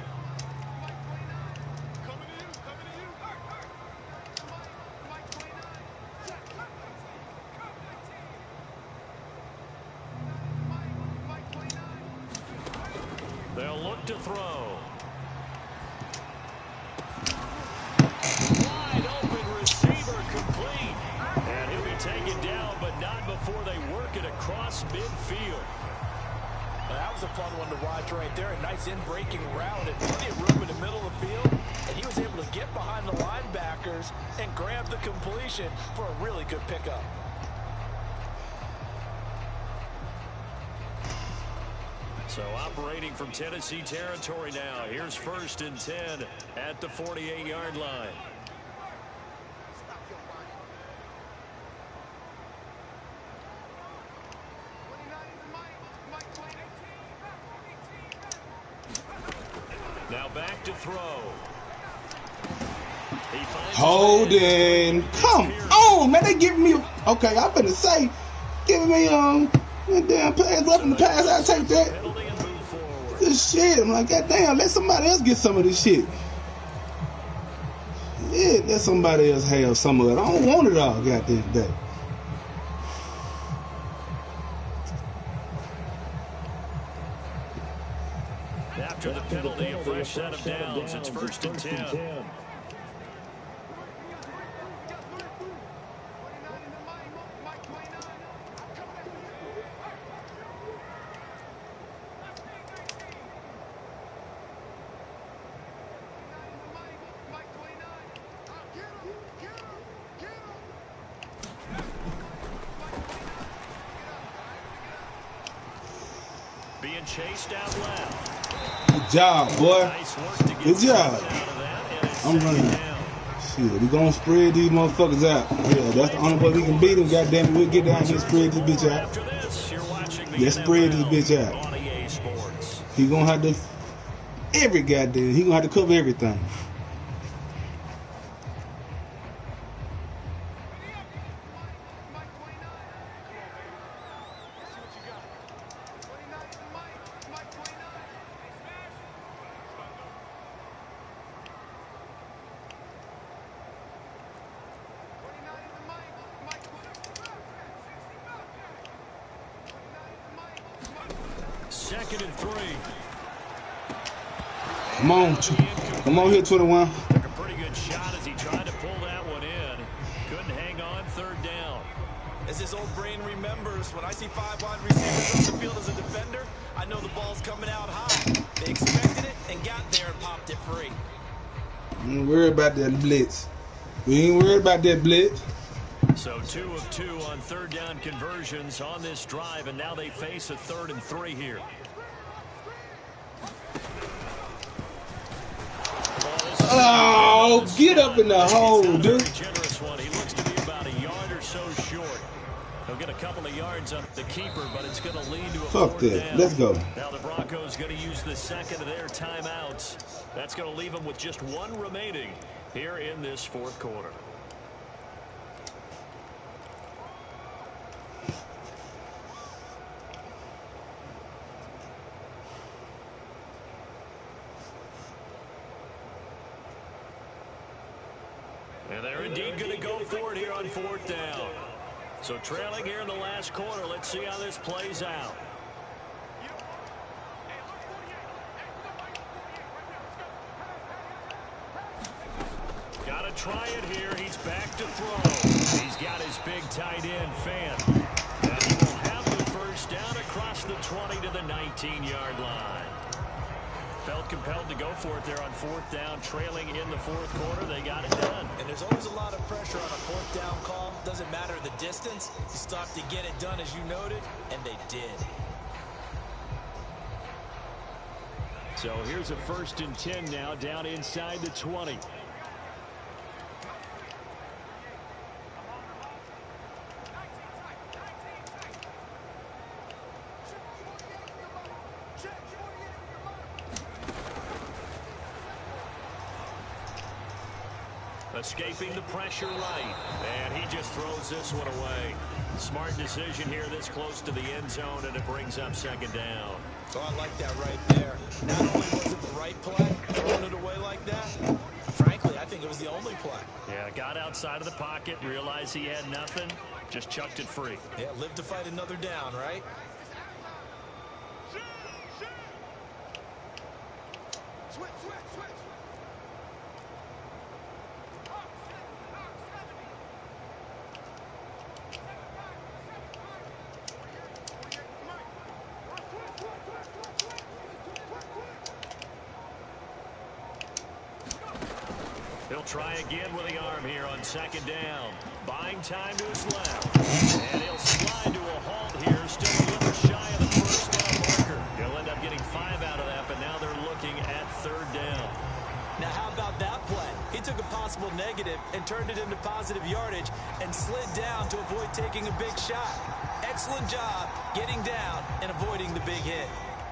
They'll look to throw. Wide open receiver complete. And he'll be taken down, but not before they work it across midfield. That was a fun one to watch right there. A nice in-breaking route and plenty of room in the middle of the field. And he was able to get behind the linebackers and grab the completion for a really good pickup. So operating from Tennessee territory now. Here's 1st and 10 at the 48-yard line. Now back to throw. Holding. Come on, man. They giving me. Okay, I'm finna say, giving me damn pass, weapon to pass. I take that. This shit. I'm like, goddamn, let somebody else get some of this shit. Yeah, let somebody else have some of it. I don't want it all, goddamn day. After the penalty, a fresh set of downs. It's 1st and 10. Being chased out left. Good job, boy. Nice work to get good job. Out of that, and it's I'm running. Shit, we gonna spread these motherfuckers out. Yeah, that's the only way we can beat them. Goddamn it, we'll get down here and spread this bitch out. After this, you're watching the Let's spread this bitch out. on EA Sports. He gonna have to he gonna have to cover everything. Second and 3. Come on here, 21. Took a pretty good shot as he tried to pull that one in. Couldn't hang on 3rd down. As his old brain remembers, when I see 5 wide receivers on the field as a defender, I know the ball's coming out high. They expected it and got there and popped it free. We ain't worried about that blitz. We ain't worried about that blitz. So 2 of 2 on third down conversions on this drive, and now they face a 3rd and 3 here. Oh, get up in the hole, dude. Generous one. He looks to be about a yard or so short. He'll get a couple of yards up the keeper, but it's going to lead to a Fuck that. down. Let's go. Now the Broncos going to use the second of their timeouts. That's going to leave them with just 1 remaining here in this 4th quarter. And they're indeed going to go for it here on 4th down. So trailing here in the last quarter. Let's see how this plays out. Got to try it here. He's back to throw. He's got his big tight end, Fant. And he will have the first down across the 20 to the 19-yard line. Felt compelled to go for it there on 4th down, trailing in the 4th quarter. They got it done. And there's always a lot of pressure on a 4th down call. Doesn't matter the distance. You stop to get it done, as you noted, and they did. So here's a 1st and 10 now, down inside the 20. Escaping the pressure right. And he just throws this one away. Smart decision here this close to the end zone, and it brings up 2nd down. So I like that right there. Not only was it the right play, throwing it away like that, frankly, I think it was the only play. Yeah, got outside of the pocket, realized he had nothing, just chucked it free. Yeah, live to fight another down, right? He'll try again with the arm here on 2nd down. Buying time to his left. And he'll slide to a halt here, still a little shy of the first down marker. He'll end up getting 5 out of that, but now they're looking at 3rd down. Now, how about that play? He took a possible negative and turned it into positive yardage and slid down to avoid taking a big shot. Excellent job getting down and avoiding the big hit.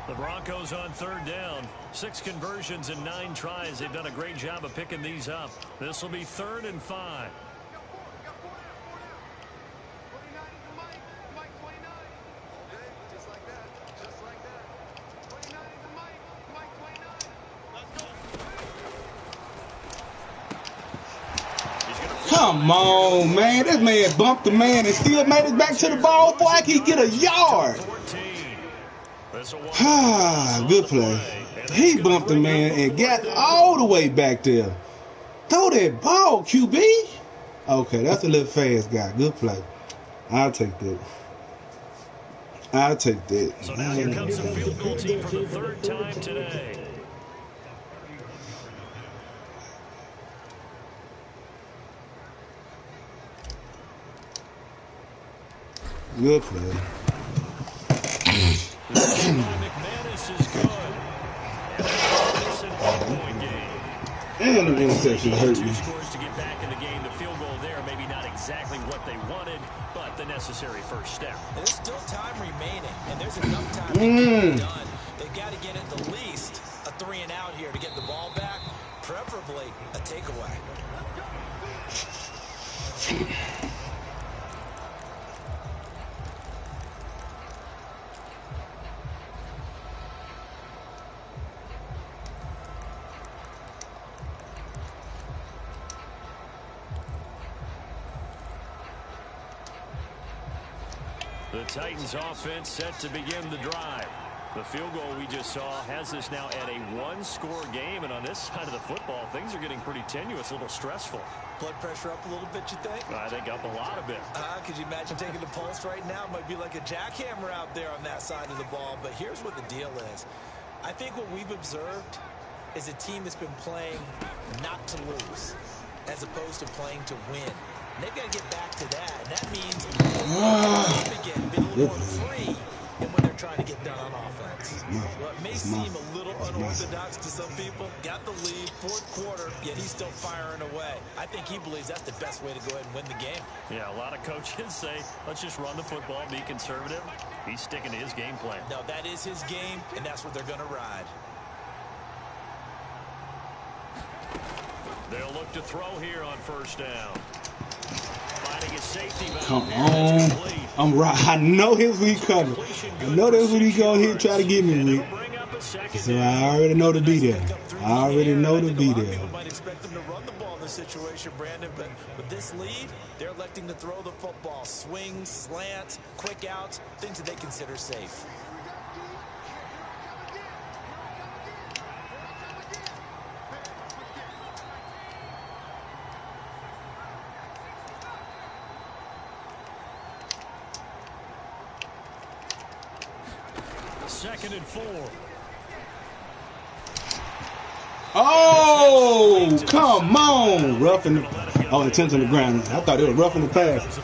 The Broncos on 3rd down. 6 conversions and 9 tries. They've done a great job of picking these up. This will be 3rd and 5. Come on, man. This man bumped the man and still made it back to the ball. Boy, I can get a yard. Good play. He bumped the man and got all the way back there. Throw that ball, QB. Okay, that's a little fast guy. Good play. I'll take that. I'll take that. So now here comes the field goal team for the 3rd time today. Good play. McManus is good. And the interception hurt me. 2 scores to get back in the game. The field goal there, maybe not exactly what they wanted, but the necessary first step. There's still time remaining, and there's enough time to get it done. They've got to get at the least a 3 and out here to get the ball back, preferably a takeaway. The Titans offense set to begin the drive. The field goal we just saw has us now at a one-score game, and on this side of the football, things are getting pretty tenuous, a little stressful. Blood pressure up a little bit, you think? I think up a lot of it. Could you imagine taking the pulse right now? It might be like a jackhammer out there on that side of the ball, but here's what the deal is. I think what we've observed is a team that's been playing not to lose as opposed to playing to win. And they've got to get back to that, and that means again, being a little more free in when they're trying to get done on offense. Well, it may seem a little unorthodox to some people. Got the lead, fourth quarter, yet he's still firing away. I think he believes that's the best way to go ahead and win the game. Yeah, a lot of coaches say, let's just run the football, be conservative. He's sticking to his game plan. No, that is his game, and that's what they're going to ride. They'll look to throw here on first down. Finding his safety valve. Come on. I'm right. I know here's what he coming. I know that's what he going here try to get me with. So I already know to be there. I already know to be there. People might expect them to run the ball in this situation, Brandon, but with this lead, they're electing to throw the football. Swings, slants, quick outs, things that they consider safe. Second and 4. Oh, come on. Roughing the, oh, intent on the ground. I thought they were roughing the pass.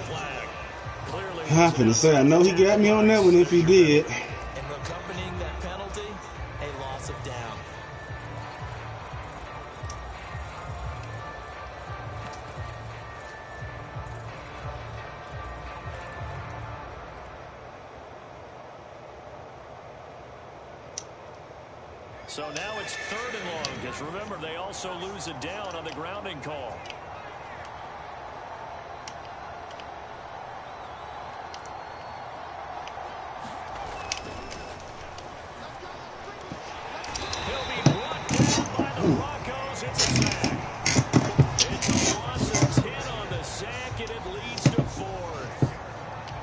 I'm finna say, I know he got me on that one if he did. And accompanying that penalty, a loss of down. So now it's third and long, because remember, they also lose a down on the grounding call. He'll be brought down by the Broncos. It's a sack. It's a loss of 10 on the sack, and it leads to fourth.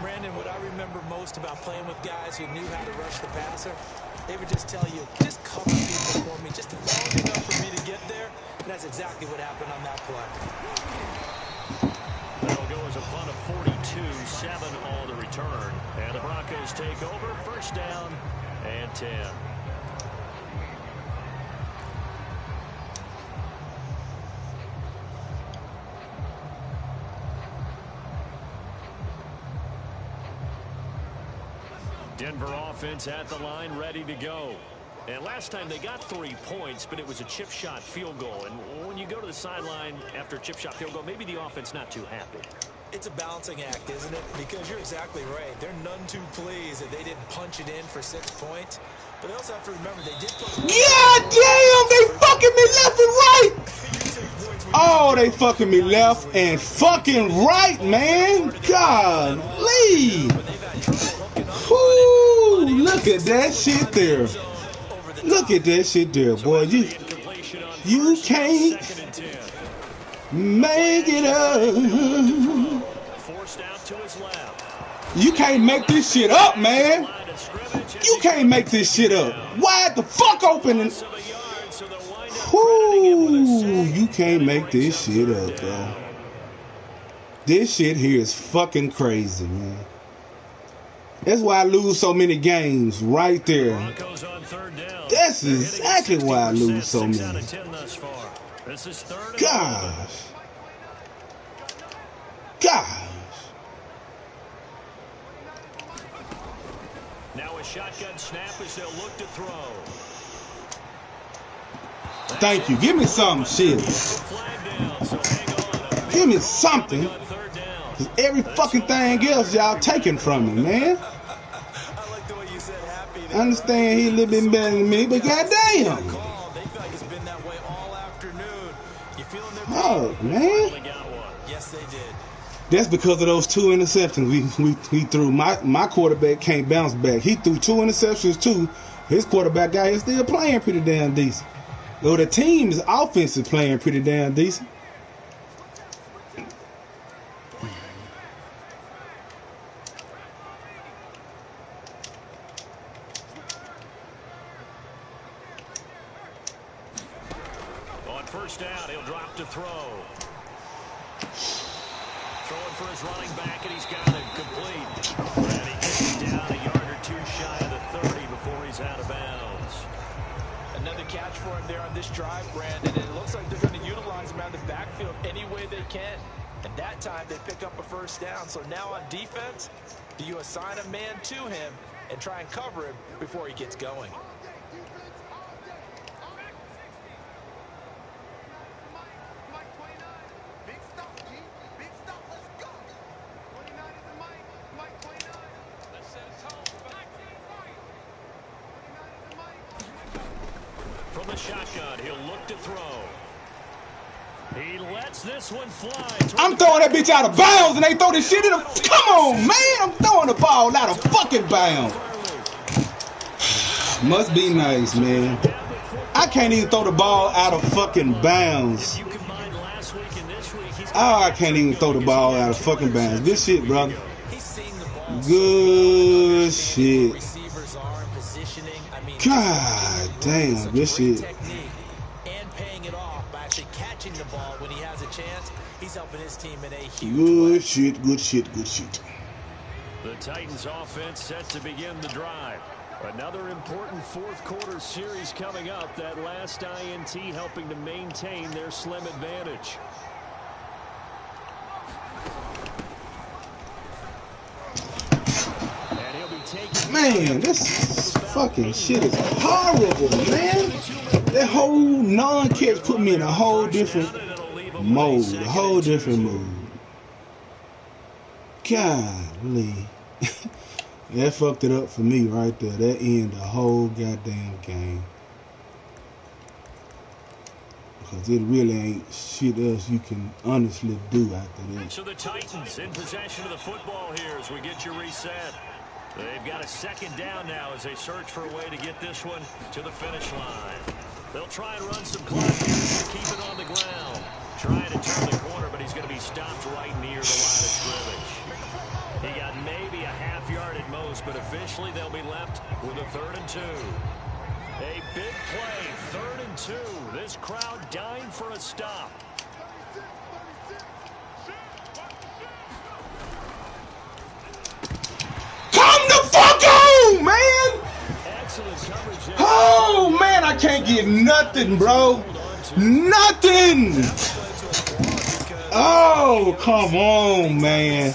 Brandon, what I remember most about playing with guys who knew how to rush the passer, they would just tell you, just cover people for me, just long enough for me to get there. And that's exactly what happened on that play. That'll go as a punt of 42, 7 all to return. And the Broncos take over, first down and 10. Denver offense at the line, ready to go. And last time they got 3 points, but it was a chip shot field goal. And when you go to the sideline after a chip shot field goal, maybe the offense not too happy. It's a balancing act, isn't it? Because you're exactly right. They're none too pleased that they didn't punch it in for 6 points. But they also have to remember they did put... Yeah, damn, they fucking me left and right. Oh, they fucking me left and fucking right, man. Golly. Whoo, look at that shit there. Look at that shit there, boy. You can't make it up. You can't make this shit up, man. You can't make this shit up. Wide the fuck open. Whoo, you can't make this shit up, bro. This shit here is fucking crazy, man. That's why I lose so many games right there. That's exactly why I lose so many. Gosh. Gosh. Now a shotgun snap as they'll look to throw. Thank you. Give me something, shit. Give me something. Cause every fucking thing else y'all taking from me, man. I understand he a little bit better than me, but goddamn. Oh, man. Yes, they did. That's because of those 2 interceptions we threw. My quarterback can't bounce back. He threw 2 interceptions too. His quarterback guy is still playing pretty damn decent. Though the team's offense is playing pretty damn decent. first down. He'll drop to throw. Throwing for his running back, and he's got it complete. And he gets it down a yard or two shy of the 30 before he's out of bounds. Another catch for him there on this drive, Brandon. And it looks like they're going to utilize him out of the backfield any way they can. And that time they pick up a first down. So now on defense, do you assign a man to him and try and cover him before he gets going? From the shotgun, he'll look to throw. He lets this one fly. I'm throwing that bitch out of bounds, and they throw this shit in the... Come on, man. I'm throwing the ball out of fucking bounds. Must be nice, man. I can't even throw the ball out of fucking bounds. Oh, I can't even throw the ball out of fucking bounds. Good shit, brother. Good shit. God damn, good shit. And paying it off by actually catching the ball when he has a chance. He's helping his team in a huge good shit, good shit, good shit. The Titans offense set to begin the drive. Another important fourth quarter series coming up. That last INT helping to maintain their slim advantage. Man, this fucking shit is horrible, man. That whole non-catch put me in a whole different mode. A whole different mood. Golly. That fucked it up for me right there. That ended the whole goddamn game. Because it really ain't shit else you can honestly do after that. So the Titans in possession of the football here as we get you reset. They've got a second down now as they search for a way to get this one to the finish line. They'll try and run some clock here to keep it on the ground. Trying to turn the corner, but he's going to be stopped right near the line of scrimmage. He got maybe a half yard at most, but officially they'll be left with a 3rd and 2. A big play, 3rd and 2. This crowd dying for a stop. Oh, man, I can't get nothing, bro. Nothing. Oh, come on, man.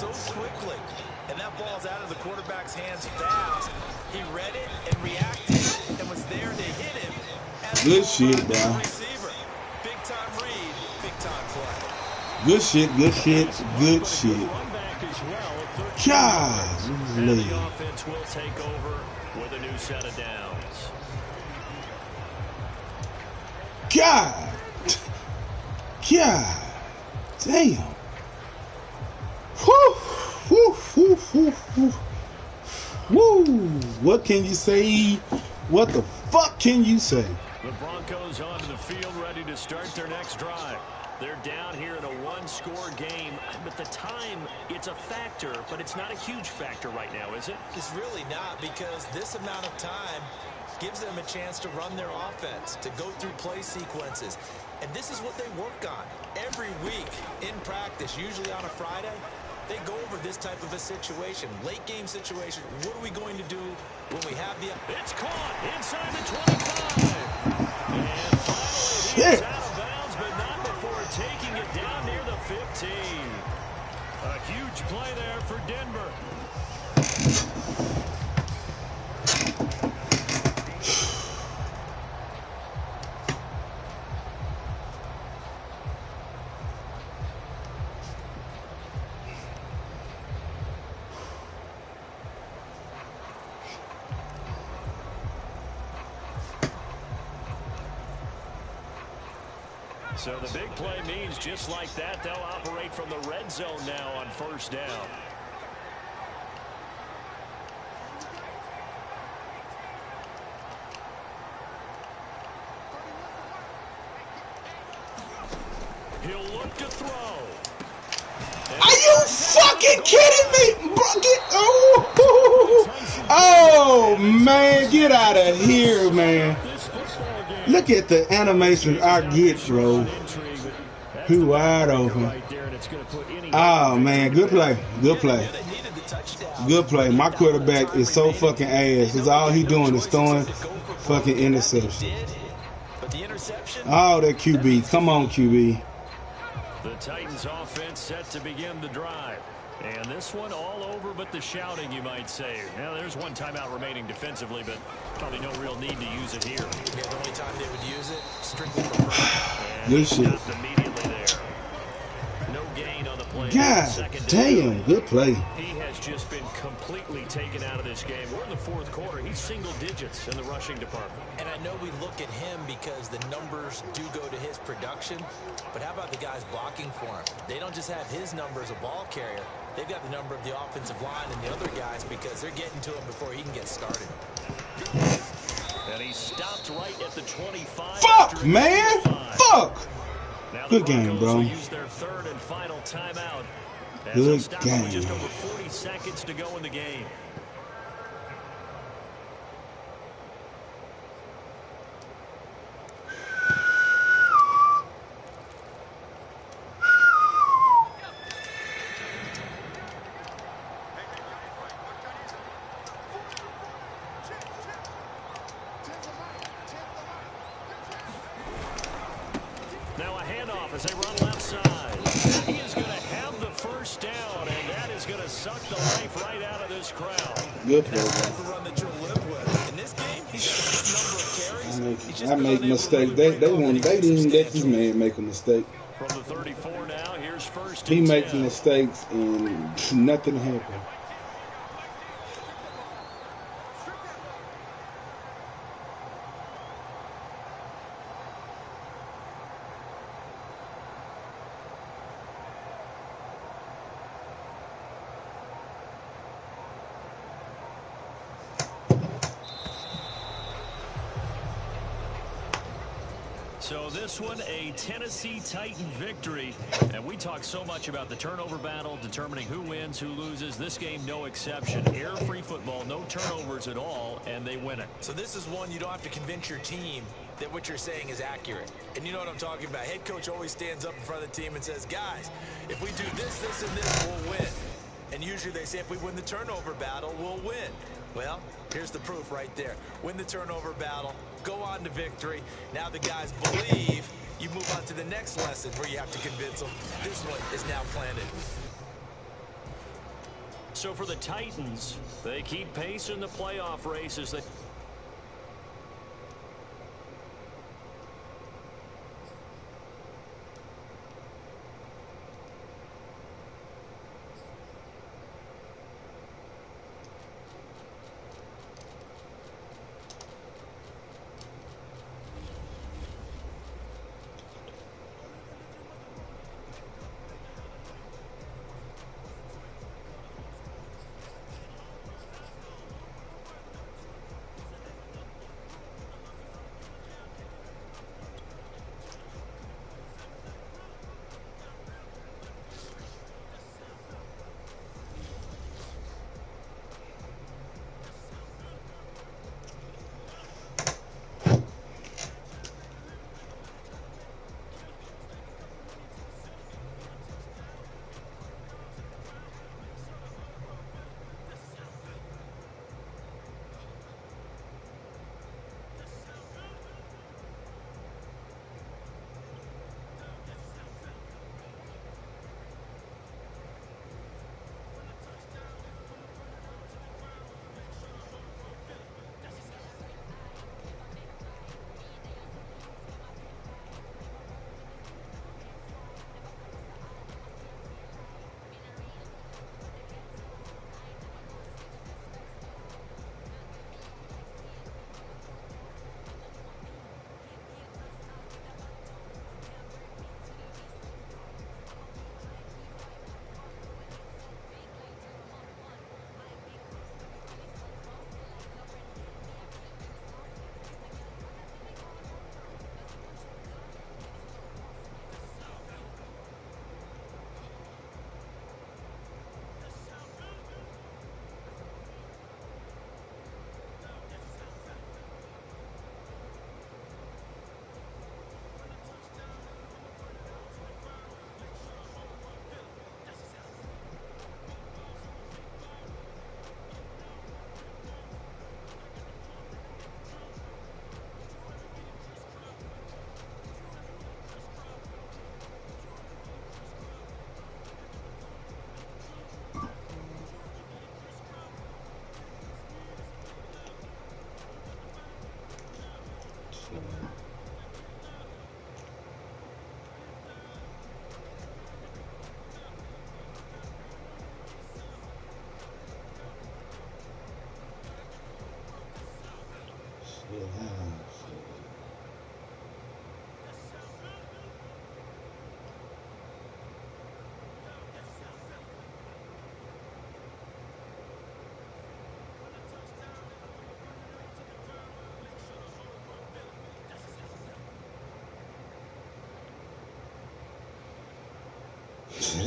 And that ball's out of the quarterback's hands fast. He read it and reacted and was there to hit him. Good shit, bro. Big time read, big time play. Good shit, good shit, good shit. And the offense will take over with a new set of downs. God damn. Woo, woo, woo, woo, woo. Woo. What can you say? What the fuck can you say? The Broncos onto the field ready to start their next drive. They're down here in a one-score game, but the time, it's a factor, but it's not a huge factor right now, is it? It's really not, because this amount of time gives them a chance to run their offense, to go through play sequences. And this is what they work on every week in practice, usually on a Friday. They go over this type of a situation, late game situation. What are we going to do when we have the... It's caught inside the 25. And finally, he's out of bounds, but not before taking it down near the 15. A huge play there for Denver. So the big play means just like that, they'll operate from the red zone now on first down. He'll look to throw. Are you fucking kidding me? Bro, oh, man, get out of here, man. Look at the animation I get, bro. He wide open. Right there, and it's going to put any Oh, man. Good play. Good play. Good play. My quarterback is so fucking ass. It's all he doing is throwing fucking interception. Oh, that QB. Come on, QB. The Titans offense set to begin the drive. And this one all over but the shouting, you might say. Now, there's one timeout remaining defensively, but probably no real need to use it here. Yeah, the only time they would use it, strictly for pressure. Good shit. Immediately there. No gain on the play. God damn, good play. He has just been completely taken out of this game. We're in the fourth quarter. He's single digits in the rushing department. And I know we look at him because the numbers do go to his production, but how about the guys blocking for him? They don't just have his number as a ball carrier. They've got the number of the offensive line and the other guys because they're getting to him before he can get started. And he stopped right at the 25. Fuck, man. Fuck. Now good game, bro. Use their third and final timeout. Good game. Just over 40 seconds to go in the game. Now a handoff as they run left side. He is going to have the first down, and that is going to suck the life right out of this crowd. Good That's play, the run that you'll live with. In this game, he's got a big number of carries. I make mistakes. They didn't let this man make a mistake. From the 34 now, here's first. He makes mistakes and nothing happened. So this one, a Tennessee Titan victory. And we talk so much about the turnover battle, determining who wins, who loses. This game, no exception. Air-free football, no turnovers at all, and they win it. So this is one you don't have to convince your team that what you're saying is accurate. And you know what I'm talking about. Head coach always stands up in front of the team and says, guys, if we do this, this, and this, we'll win. And usually they say if we win the turnover battle, we'll win. Well, here's the proof right there. Win the turnover battle, go on to victory. Now the guys believe. You move on to the next lesson where you have to convince them. This one is now planted. So for the Titans, they keep pace in the playoff race as they... He's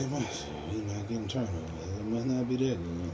not getting turnovers. It must not be that good.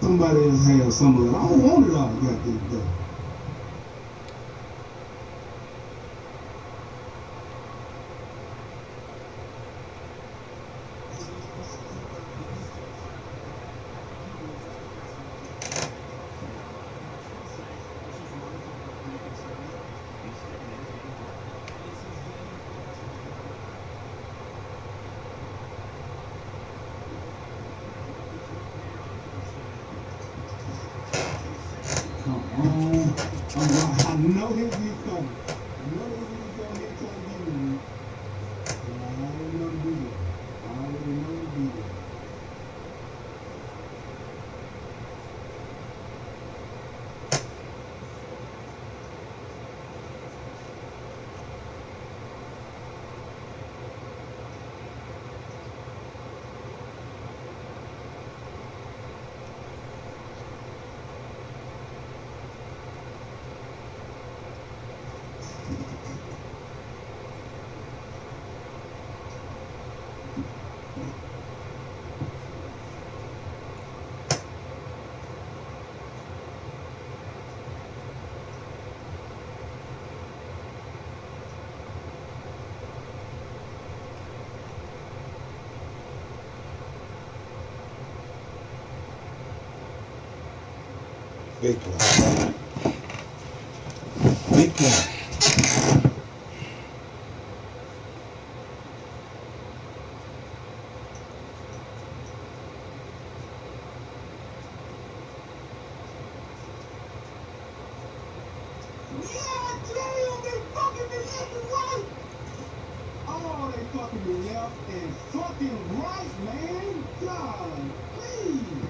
Somebody else have some of it. I don't want it all goddamn day. I know his he's coming. I know his he's going to hit trying to get me. I already know to be there. I already know to be there. Big play. Big play. Yeah, damn, they fucking me left and right. Oh, they fucking me left and fucking right, man. God, please.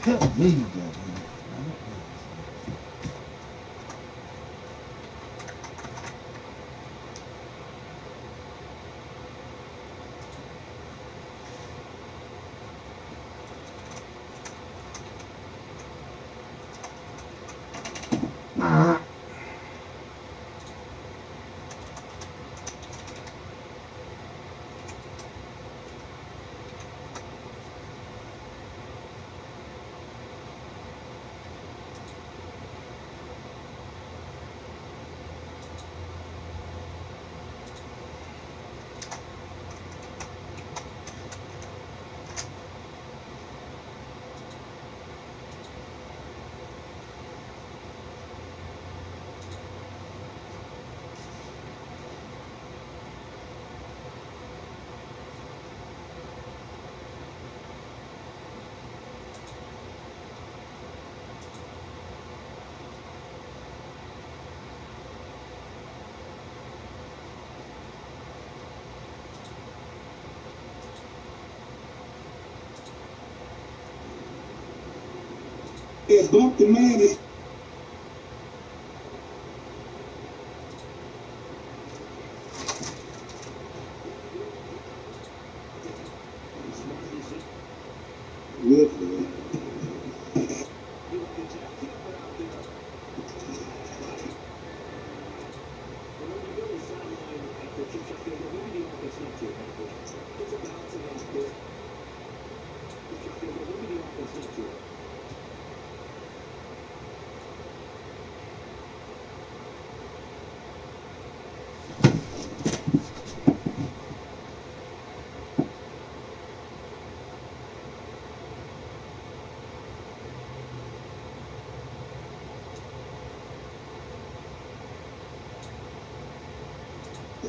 Help me, goddamn. Yeah, bump the man is good for that.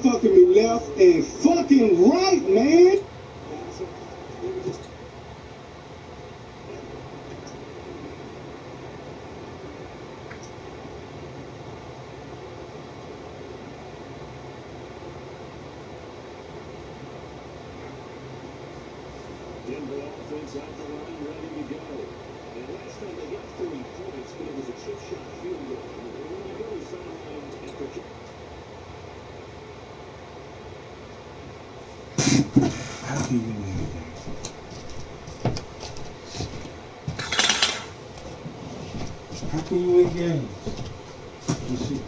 Fucking me left and fucking right, man. Denver offense out the line, ready to go. And last time they got 30 points, but it was a chip shot field goal. And when you go to the sideline after How can you win the game? How can you win games? You see,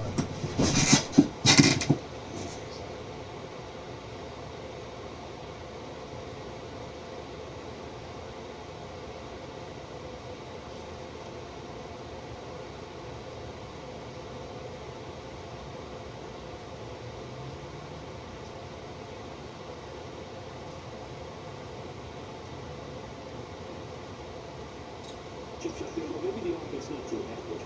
chip shot field goal, maybe the offense not too happy.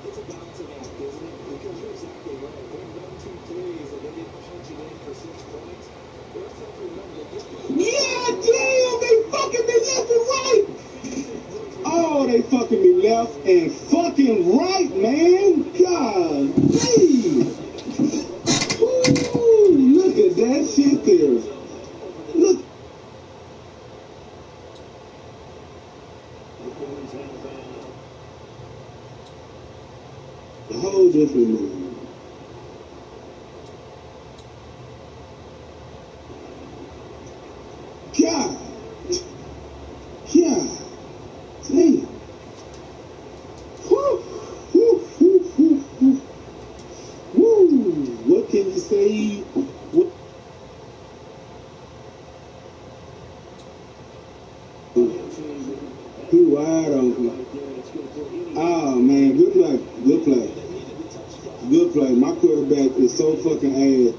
It's a balancing act, isn't it? Because you're exactly right. They've done 2 threes and they didn't punch it in for 6 points. But let's have to remember this. yeah, damn, they fucking me left and right. Oh, they fucking me left and fucking right, man. God, ooh, look at that shit there. Look. A whole different mood. Good play. Good play. My quarterback is so fucking ass.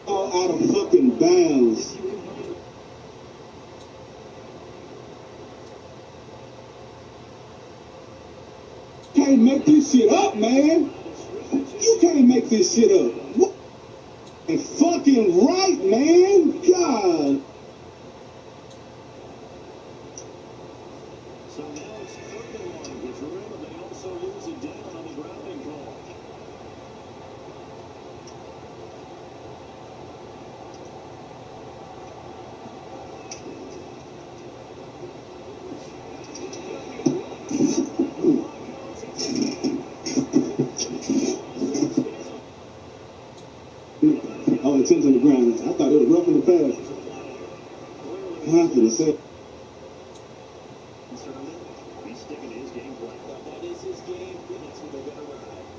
Out of fucking bounds. Can't make this shit up, man. You can't make this shit up. What? And fucking right, man. God. So now it's 3rd and 1. Because remember, they also lose it down on the grounding call. Oh, it's on the ground. I thought it was rough in the pass. Half of the set. He's sticking to his game plan. That is his game, and that's what they're going to ride.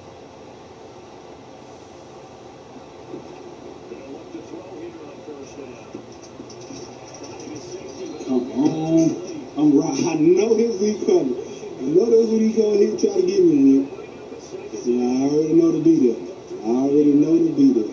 They'll look to throw here on 1st down. Finding his safety. Come on. I'm right. I know his lead coming. I know that's what he's going to try to get me with. So I already know to be there. I already know to be there.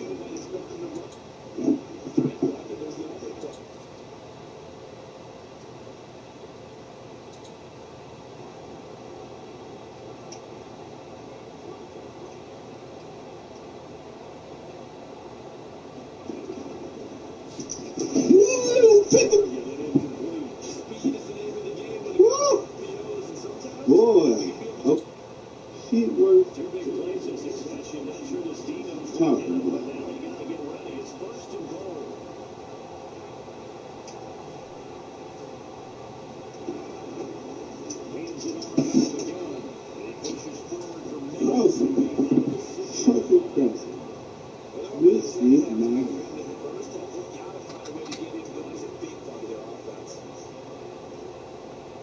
Boy, oh, shit work. Two big plays in succession. Not sure this Dino's Huh. but now you got to get ready. It's 1st and goal. Hands it off again. And he pushes forward from there. Crossing. Perfect crossing. This is my guy.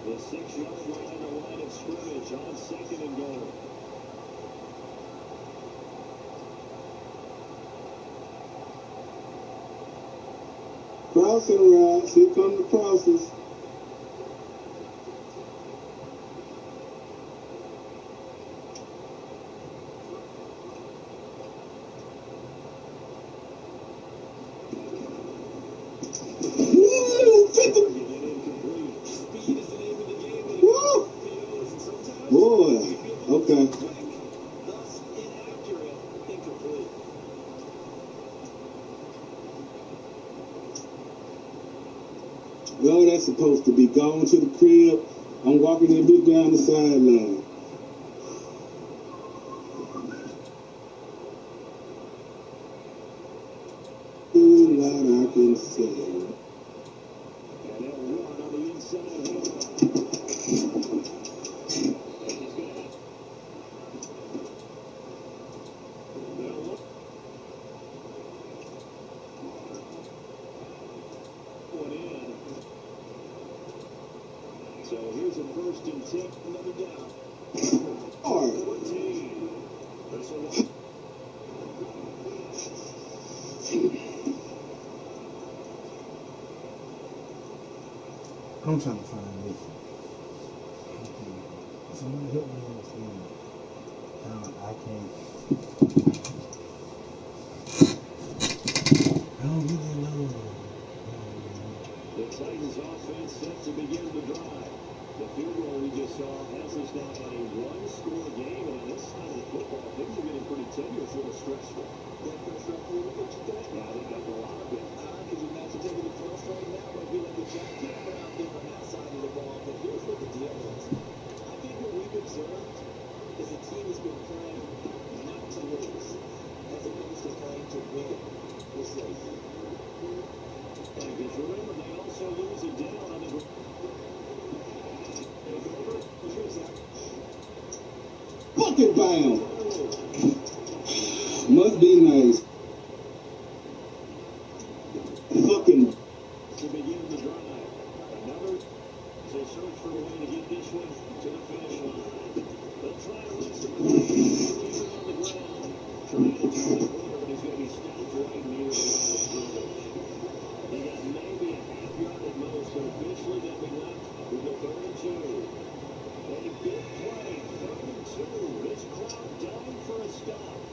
The 6-yard line, the line of scrimmage on 2nd and goal. Crossing routes. Here come the crosses. Woo! 50. Woo! Boy. Okay. Thus inaccurate, incomplete. Yo, that's supposed to be going to the crib. I'm walking that bitch down the sideline. Ooh, what I can say. And they'll run on the inside. So here's a 1st and 10, another down. Hard. 14. I'm trying to find this. Somebody help me understand. I can't. I don't really know. The Titans offense set to begin the drive. The field goal we just saw has us now at a 1-score game, and on this side of the football, things are getting pretty tenuous, a little stressful. That first round, what you think? Yeah, I think that's a lot of it. Could you imagine taking the first right now? Might be like a jackhammer out there on that side of the ball. But here's what the deal is. I think what we've observed is a team has been playing not to lose, as opposed to playing to win. We'll see. Because remember, they also lose it down on the Bucket bound. Must be nice. Fucking. To begin the drive. Another. They search for a way to get this one to the finish line. They'll try to run some on the ground. Trying to turn the corner, but he's going to be stopped right near the line of scrimmage. He got maybe a half yard at most, but officially they'll be left with a 3rd and 2. A big play, 3rd and 2. This crowd dying for a stop.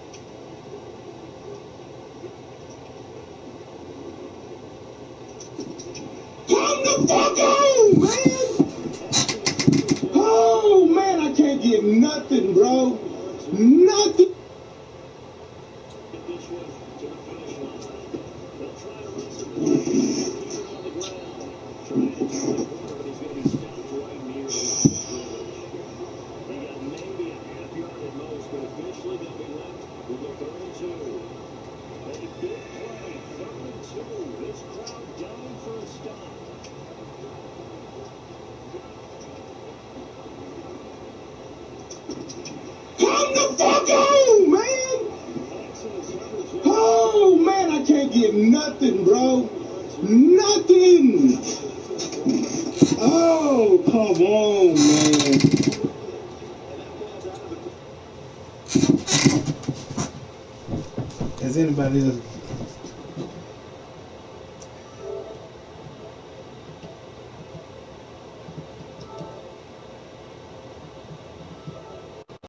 Come the fuck on, man! Oh, man, I can't get nothing, bro. Nothing. Get this one to the finish line. They'll try to run some on the ground. Trying to turn the corner, but he's going to be stopped right near the line of scrimmage. He got maybe a half yard at most, but officially they'll be left with a 3rd and 2. A big play, 3rd and 2. This crowd dying for a stop. Come the fuck on, man! Oh, man, I can't get nothing, bro. Nothing. Oh, come on, man. Has anybody else